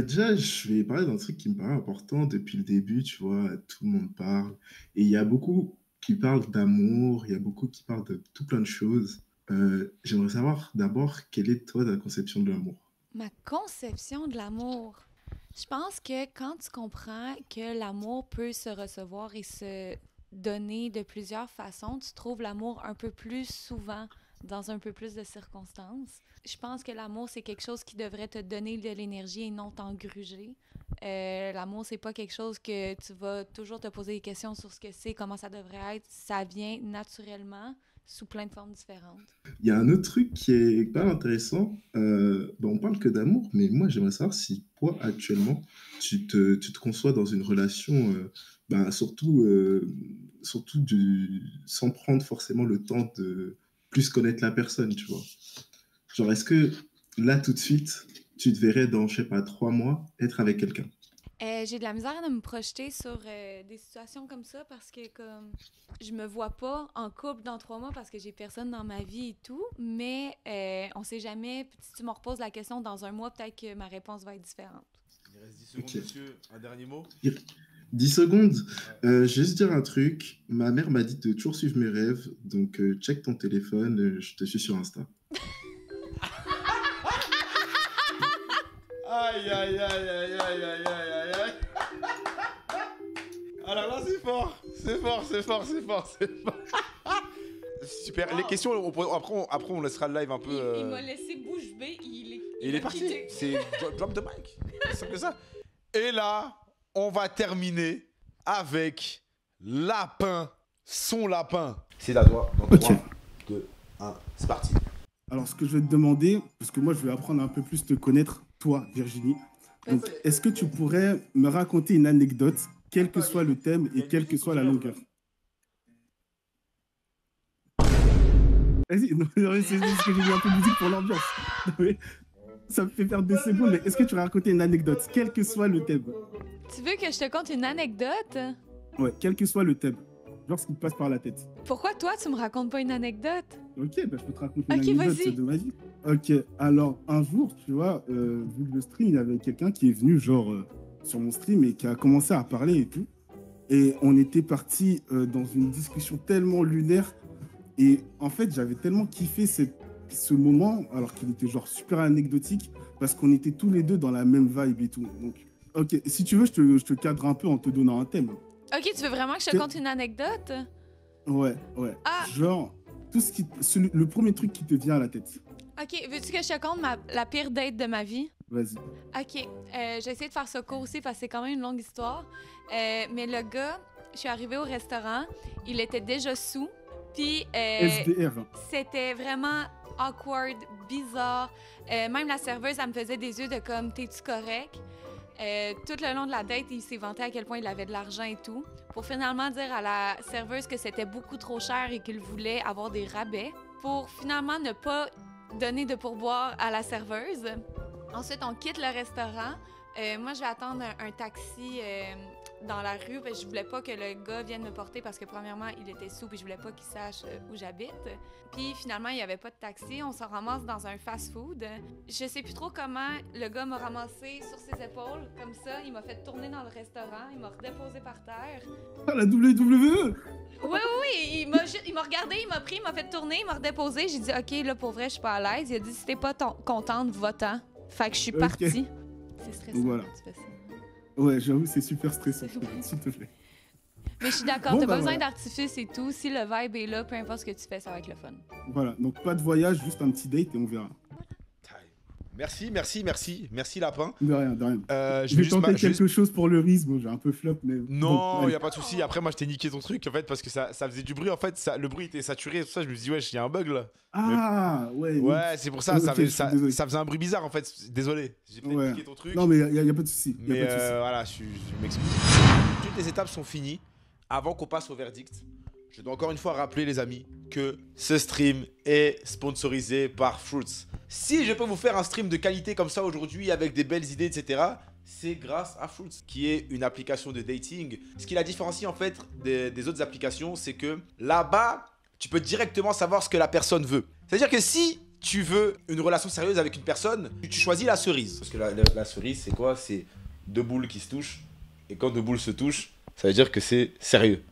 déjà, je vais parler d'un truc qui me paraît important depuis le début, tu vois, tout le monde parle. Et il y a beaucoup qui parlent d'amour, il y a beaucoup qui parlent de tout plein de choses. J'aimerais savoir d'abord, quelle est toi ta conception de l'amour? Ma conception de l'amour. Je pense que quand tu comprends que l'amour peut se recevoir et se donner de plusieurs façons, tu trouves l'amour un peu plus souvent dans un peu plus de circonstances. Je pense que l'amour, c'est quelque chose qui devrait te donner de l'énergie et non t'engruger. L'amour, c'est pas quelque chose que tu vas toujours te poser des questions sur ce que c'est, comment ça devrait être. Ça vient naturellement sous plein de formes différentes. Il y a un autre truc qui est pas intéressant. On parle que d'amour, mais moi, j'aimerais savoir si toi, actuellement, tu te conçois dans une relation, surtout sans prendre forcément le temps de plus connaître la personne, tu vois. Genre, est-ce que là, tout de suite, tu te verrais dans, je sais pas, 3 mois, être avec quelqu'un? J'ai de la misère à me projeter sur des situations comme ça parce que comme je me vois pas en couple dans 3 mois parce que j'ai personne dans ma vie et tout, mais on sait jamais. Si tu me reposes la question dans 1 mois, peut-être que ma réponse va être différente. Il reste 10 secondes, Ok. monsieur. Un dernier mot? 10 secondes. Je vais juste dire un truc. Ma mère m'a dit de toujours suivre mes rêves, donc check ton téléphone, je te suis sur Insta. Aïe, aïe, aïe, aïe, aïe, aïe, aïe, aïe, aïe. Alors là, c'est fort. C'est fort, c'est fort, c'est fort, c'est fort. Super. Les questions, après, on laissera le live un peu. Il m'a laissé bouche bée, Il est parti. C'est drop the mic. C'est simple que ça. Et là, on va terminer avec Lapin, son lapin. C'est à toi. Dans Ok. 3, 2, 1, c'est parti. Alors, ce que je vais te demander, parce que moi, je vais apprendre un peu plus te connaître, toi, Virginie. Donc, est-ce que tu pourrais me raconter une anecdote, quel que soit le thème et quelle que soit la longueur? Vas-y, non, c'est juste que j'ai mis un peu de musique pour l'ambiance. Non, mais ça me fait perdre des secondes, mais est-ce que tu vas raconter une anecdote, quel que soit le thème? Tu veux que je te conte une anecdote? Ouais, quel que soit le thème. Genre ce qui te passe par la tête. Pourquoi toi, tu me racontes pas une anecdote? Ok, bah, je peux te raconter Ok, une anecdote vas-y. de ma vie. Ok, alors un jour, tu vois, vu que le stream, il y avait quelqu'un qui est venu genre sur mon stream et qui a commencé à parler et tout. Et on était parti dans une discussion tellement lunaire. Et en fait, j'avais tellement kiffé ce moment, alors qu'il était genre super anecdotique, parce qu'on était tous les deux dans la même vibe et tout. Donc, Ok, si tu veux, je te cadre un peu en te donnant un thème. Ok, tu veux vraiment que je te conte une anecdote? Ouais. Ah. Genre, le premier truc qui te vient à la tête. Ok, veux-tu que je te conte la pire date de ma vie? Vas-y. Ok, j'ai essayé de faire ça court aussi parce que c'est quand même une longue histoire. Mais le gars, je suis arrivée au restaurant, il était déjà sous, puis SDR. c'était vraiment awkward, bizarre. Même la serveuse, elle me faisait des yeux de comme, t'es-tu correct? Tout le long de la date, il s'est vanté à quel point il avait de l'argent et tout, pour finalement dire à la serveuse que c'était beaucoup trop cher et qu'il voulait avoir des rabais, pour finalement ne pas donner de pourboire à la serveuse. Ensuite, on quitte le restaurant. Moi, je vais attendre un taxi dans la rue. Je voulais pas que le gars vienne me porter parce que, premièrement, il était sous et je voulais pas qu'il sache où j'habite. Puis, finalement, il y avait pas de taxi. On se ramasse dans un fast-food. Je sais plus trop comment le gars m'a ramassé sur ses épaules, comme ça. Il m'a fait tourner dans le restaurant. Il m'a redéposé par terre. Ah, la WWE! Oui. Il m'a regardé, il m'a pris, il m'a fait tourner, il m'a redéposé. J'ai dit, OK, là, pour vrai, je suis pas à l'aise. Il a dit, si t'es pas contente, va-t'en. Fait que je suis partie. C'est stressant voilà. quand tu fais ça. Ouais, j'avoue, c'est super stressant, s'il te plaît. Mais je suis d'accord, Bon, t'as bah, pas besoin voilà. d'artifice et tout. Si le vibe est là, peu importe ce que tu fais, ça va être le fun. Voilà, donc pas de voyage, juste un petit date et on verra. Merci Lapin. De rien. Je Je vais vais tenter quelque chose pour le rythme, j'ai un peu flop, mais... Non, Bon, y a pas de souci. Après, moi, je t'ai niqué ton truc en fait parce que ça faisait du bruit en fait. Le bruit était saturé. Tout ça, je me suis dit, wesh, y a un bug là. Ah, ouais. Ouais, c'est pour ça. Ok, Ça je suis désolé. faisait un bruit bizarre en fait. Désolé. J'ai peut-être Ouais. niqué ton truc. Non, mais y a pas de souci. Mais voilà, je m'excuse. Toutes les étapes sont finies. Avant qu'on passe au verdict, je dois encore une fois rappeler, les amis, que ce stream est sponsorisé par Fruits. Si je peux vous faire un stream de qualité comme ça aujourd'hui, avec des belles idées, etc., c'est grâce à Fruits, qui est une application de dating. Ce qui la différencie en fait des autres applications, c'est que là-bas, tu peux directement savoir ce que la personne veut. C'est-à-dire que si tu veux une relation sérieuse avec une personne, tu choisis la cerise. Parce que la cerise, c'est quoi? C'est deux boules qui se touchent. Et quand deux boules se touchent, ça veut dire que c'est sérieux.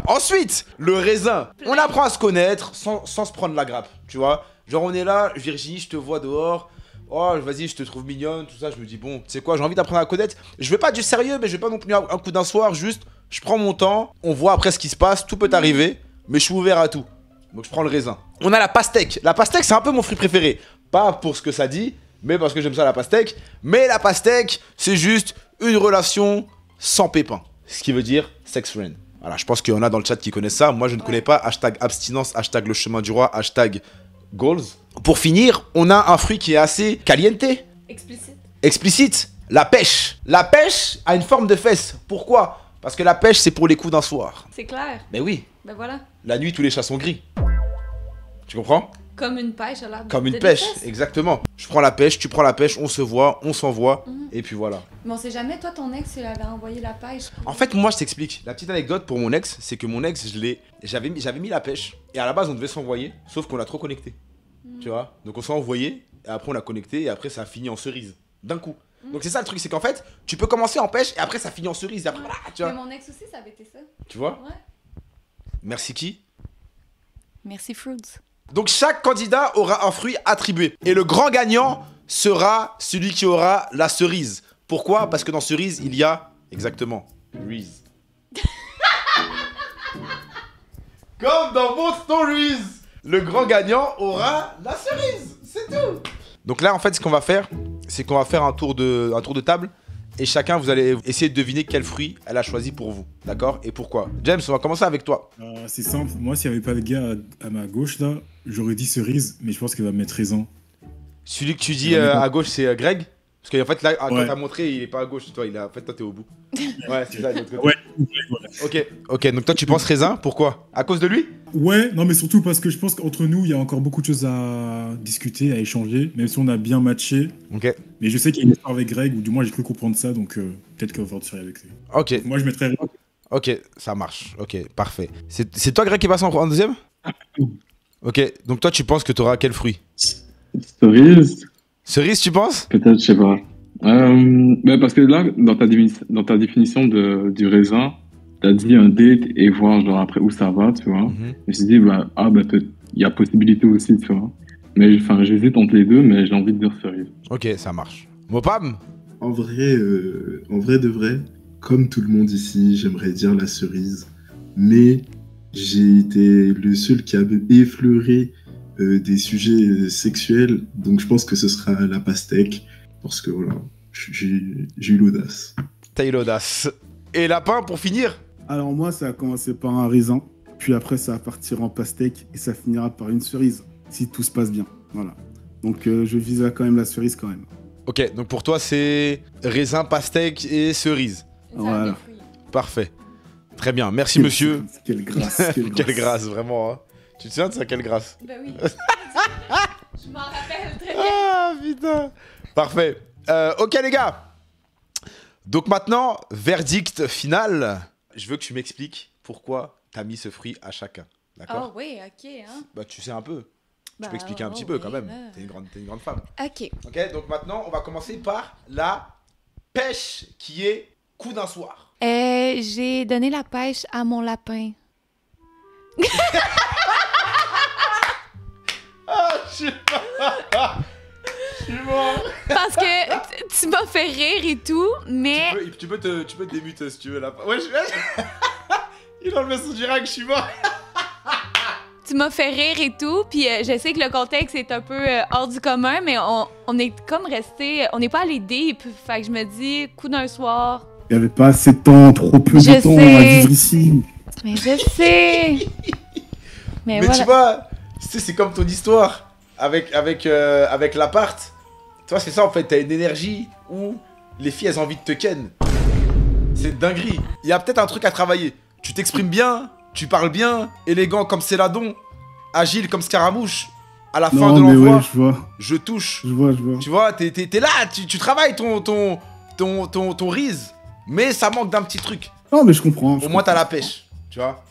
Ensuite, le raisin. On apprend à se connaître sans se prendre la grappe, tu vois. Genre on est là, Virginie, je te vois dehors. Oh, vas-y, je te trouve mignonne, tout ça. Je me dis, bon, tu sais quoi, j'ai envie d'apprendre à connaître. Je veux pas du sérieux, mais je veux pas non plus un coup d'un soir. Juste, je prends mon temps. On voit après ce qui se passe. Tout peut arriver, mais je suis ouvert à tout. Donc je prends le raisin. On a la pastèque. La pastèque, c'est un peu mon fruit préféré. Pas pour ce que ça dit, mais parce que j'aime ça la pastèque. Mais la pastèque, c'est juste une relation sans pépin. Ce qui veut dire sex friend. Voilà, je pense qu'il y en a dans le chat qui connaissent ça. Moi, je ne connais pas. Hashtag abstinence, hashtag le chemin du roi, hashtag goals. Pour finir, on a un fruit qui est assez caliente. Explicite. La pêche. La pêche a une forme de fesse. Pourquoi? Parce que la pêche, c'est pour les coups d'un soir. C'est clair. Mais oui. Ben voilà. La nuit, tous les chats sont gris. Tu comprends? Comme une pêche, alors. Comme une pêche, exactement. Je prends la pêche, tu prends la pêche, on se voit, on s'envoie, et puis voilà. Mais on sait jamais, toi, ton ex, il avait envoyé la pêche. En fait, moi, je t'explique. La petite anecdote pour mon ex, c'est que mon ex, j'avais mis la pêche, et à la base, on devait s'envoyer, sauf qu'on a trop connecté. Tu vois? Donc on s'est envoyé, et après, on a connecté, et après, ça a fini en cerise. D'un coup. Donc c'est ça le truc, c'est qu'en fait, tu peux commencer en pêche, et après, ça finit en cerise. Et après, voilà, tu vois. Mais mon ex aussi, ça avait été ça. Tu vois? Ouais. Merci qui? Merci Fruits. Donc chaque candidat aura un fruit attribué. Et le grand gagnant sera celui qui aura la cerise. Pourquoi? Parce que dans cerise, il y a exactement Reese. Comme dans Boston Reese, le grand gagnant aura la cerise. C'est tout. Donc là, en fait, ce qu'on va faire, c'est qu'on va faire un tour de table. Et chacun, vous allez essayer de deviner quel fruit elle a choisi pour vous. D'accord? Et pourquoi? James, on va commencer avec toi. C'est simple. Moi, s'il n'y avait pas le gars à ma gauche, là, j'aurais dit cerise, mais je pense qu'il va me mettre raisin. Celui que tu dis à gauche, c'est Greg? Parce qu'en fait, là, quand Ouais. t'as montré, il est pas à gauche. Toi, en fait, toi, t'es au bout. Ouais, c'est ça, de l'autre côté. Ouais. Ok, donc toi, tu penses raisin? Pourquoi? À cause de lui? Ouais, non, mais surtout parce que je pense qu'entre nous, il y a encore beaucoup de choses à discuter, à échanger, même si on a bien matché. Ok. Mais je sais qu'il y a une histoire avec Greg, ou du moins j'ai cru comprendre ça, donc peut-être qu'on va faire du sérieux avec lui. Ok. Moi, je mettrais raisin. Ok, ça marche. Ok, parfait. C'est toi, Greg, qui passe en deuxième? Ok, donc toi, tu penses que t'auras quel fruit? Cerise. Cerise, tu penses? Peut-être, je sais pas. Parce que là, dans ta définition du raisin, t'as dit un date et voir genre après où ça va, tu vois. Je me suis dit, il y a possibilité aussi, tu vois. Mais enfin, j'hésite entre les deux, mais j'ai envie de dire cerise. Ok, ça marche. Mopam? en vrai de vrai, comme tout le monde ici, j'aimerais dire la cerise. Mais j'ai été le seul qui avait effleuré des sujets sexuels. Donc je pense que ce sera la pastèque. Parce que voilà, j'ai eu l'audace. T'as eu l'audace. Et lapin, pour finir? Alors moi, ça a commencé par un raisin. Puis après, ça va partir en pastèque. Et ça finira par une cerise. Si tout se passe bien. Voilà. Donc je vise quand même la cerise quand même. Ok, donc pour toi, c'est raisin, pastèque et cerise. Voilà. Parfait. Très bien, merci monsieur. Quelle grâce. Quelle grâce, vraiment. Hein. Tu te souviens de ça, quelle grâce? Ben oui. Je m'en rappelle très bien. Ah, putain. Parfait. Ok, les gars. Donc maintenant, verdict final. Je veux que tu m'expliques pourquoi t'as mis ce fruit à chacun. D'accord? Oh oui, ok. Hein. Bah, tu sais un peu. Tu Bah, peux expliquer un petit peu quand même. T'es une grande femme. Ok. Ok, donc maintenant, on va commencer par la pêche qui est coup d'un soir. J'ai donné la pêche à mon lapin. Ah, je suis mort. Parce que tu m'as fait rire et tout, mais... Tu peux te démuter si tu veux là. Ouais, il a enlevé son direct, je suis mort. Tu m'as fait rire et tout, puis je sais que le contexte est un peu hors du commun, mais on est comme resté... On n'est pas allé deep, fait que je me dis, coup d'un soir... Il n'y avait pas assez de temps, trop peu de temps à vivre ici. Mais je sais. Mais voilà. Tu vois, c'est comme ton histoire avec l'appart. Tu vois, c'est ça en fait, t'as une énergie où les filles elles ont envie de te ken. C'est dinguerie. Il y a peut-être un truc à travailler. Tu t'exprimes bien, tu parles bien, élégant comme Céladon, agile comme Scaramouche. À la fin de l'envoi, ouais, je vois. Je touche. Je vois. Tu vois, t'es là, tu travailles ton Riz. Mais ça manque d'un petit truc. Non, mais je comprends. Au moins, t'as la pêche, tu vois.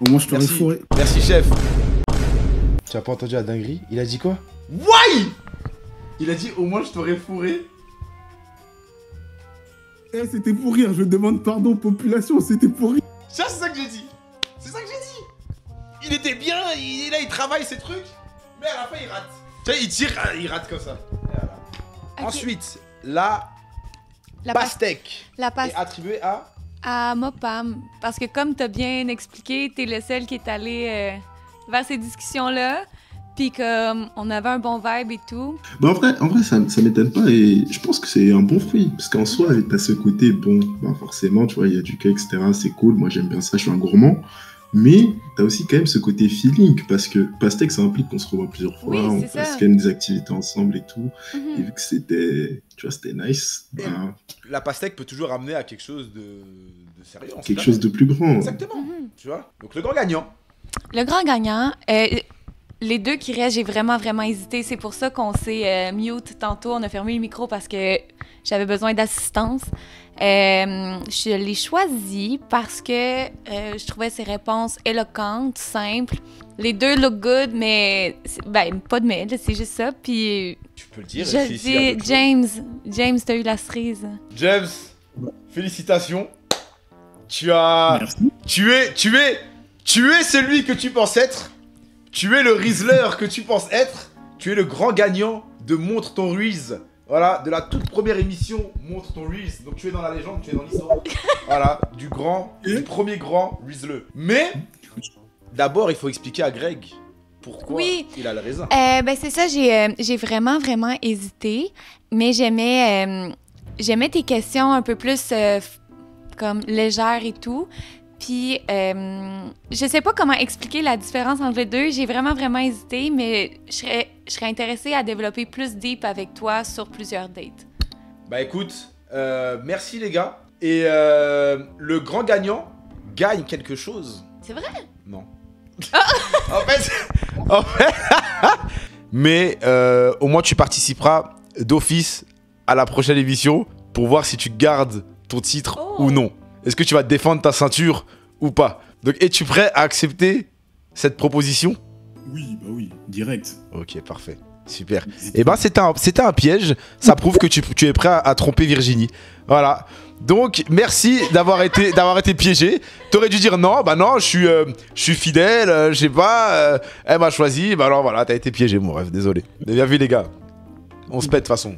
Au moins, je t'aurais fourré. Merci, chef. Tu as pas entendu la dinguerie? Il a dit quoi? Why? Il a dit au moins, je t'aurais fourré. Eh, c'était pour rire. Je demande pardon, population. C'était pour rire. Ça, c'est ça que j'ai dit. C'est ça que j'ai dit. Il était bien, il est là, il travaille ses trucs. Mais à la fin, il rate. Tu sais, il tire, il rate comme ça. Voilà. Okay. Ensuite, la pastèque est attribuée à Mopam. Parce que comme t'as bien expliqué, t'es le seul qui est allé vers ces discussions-là. Puis comme on avait un bon vibe et tout. Bah en vrai ça m'étonne pas et je pense que c'est un bon fruit. Parce qu'en soi, t'as ce côté, bon, bah forcément, tu vois, il y a du cake, etc. C'est cool, moi j'aime bien ça, je suis un gourmand. Mais t'as aussi quand même ce côté feeling, parce que pastèque, ça implique qu'on se revoit plusieurs fois, on fasse quand même des activités ensemble et tout. Et vu que c'était, tu vois, c'était nice. Bah, la pastèque peut toujours amener à quelque chose de sérieux. Quelque chose de plus grand. Exactement, tu vois. Donc le grand gagnant. Le grand gagnant, les deux qui restent, j'ai vraiment hésité. C'est pour ça qu'on s'est mute tantôt, on a fermé le micro parce que j'avais besoin d'assistance. Je l'ai choisi parce que je trouvais ses réponses éloquentes, simples. Les deux look good, mais ben pas de mais, c'est juste ça. Puis tu peux le dire. Je dis James, t'as eu la cerise. James, félicitations. Tu as, tu es celui que tu penses être. Tu es le Rizzler que tu penses être. Tu es le grand gagnant de Montre ton Riz. Voilà, de la toute première émission Montre ton Riz. Donc tu es dans la légende, tu es dans l'histoire. Voilà, du premier grand Rizzler. Mais d'abord, il faut expliquer à Greg pourquoi il a le raisin. Ben c'est ça, j'ai vraiment hésité. Mais j'aimais tes questions un peu plus comme légères et tout. Puis, je sais pas comment expliquer la différence entre les deux. J'ai vraiment hésité, mais je serais intéressée à développer plus deep avec toi sur plusieurs dates. Bah écoute, merci les gars. Et le grand gagnant gagne quelque chose. C'est vrai? Non. en fait... mais au moins tu participeras d'office à la prochaine émission pour voir si tu gardes ton titre ou non. Est-ce que tu vas défendre ta ceinture ou pas? Donc, es-tu prêt à accepter cette proposition? Oui, bah oui, direct. Ok, parfait. Super. Et ben, c'était un piège. Ça prouve que tu es prêt à tromper Virginie. Voilà. Donc, merci d'avoir été piégé. T'aurais dû dire non, bah non, je suis fidèle, je sais pas, elle m'a choisi. Bah alors voilà, t'as été piégé, mon rêve, désolé. Bien vu, les gars. On se pète de toute façon.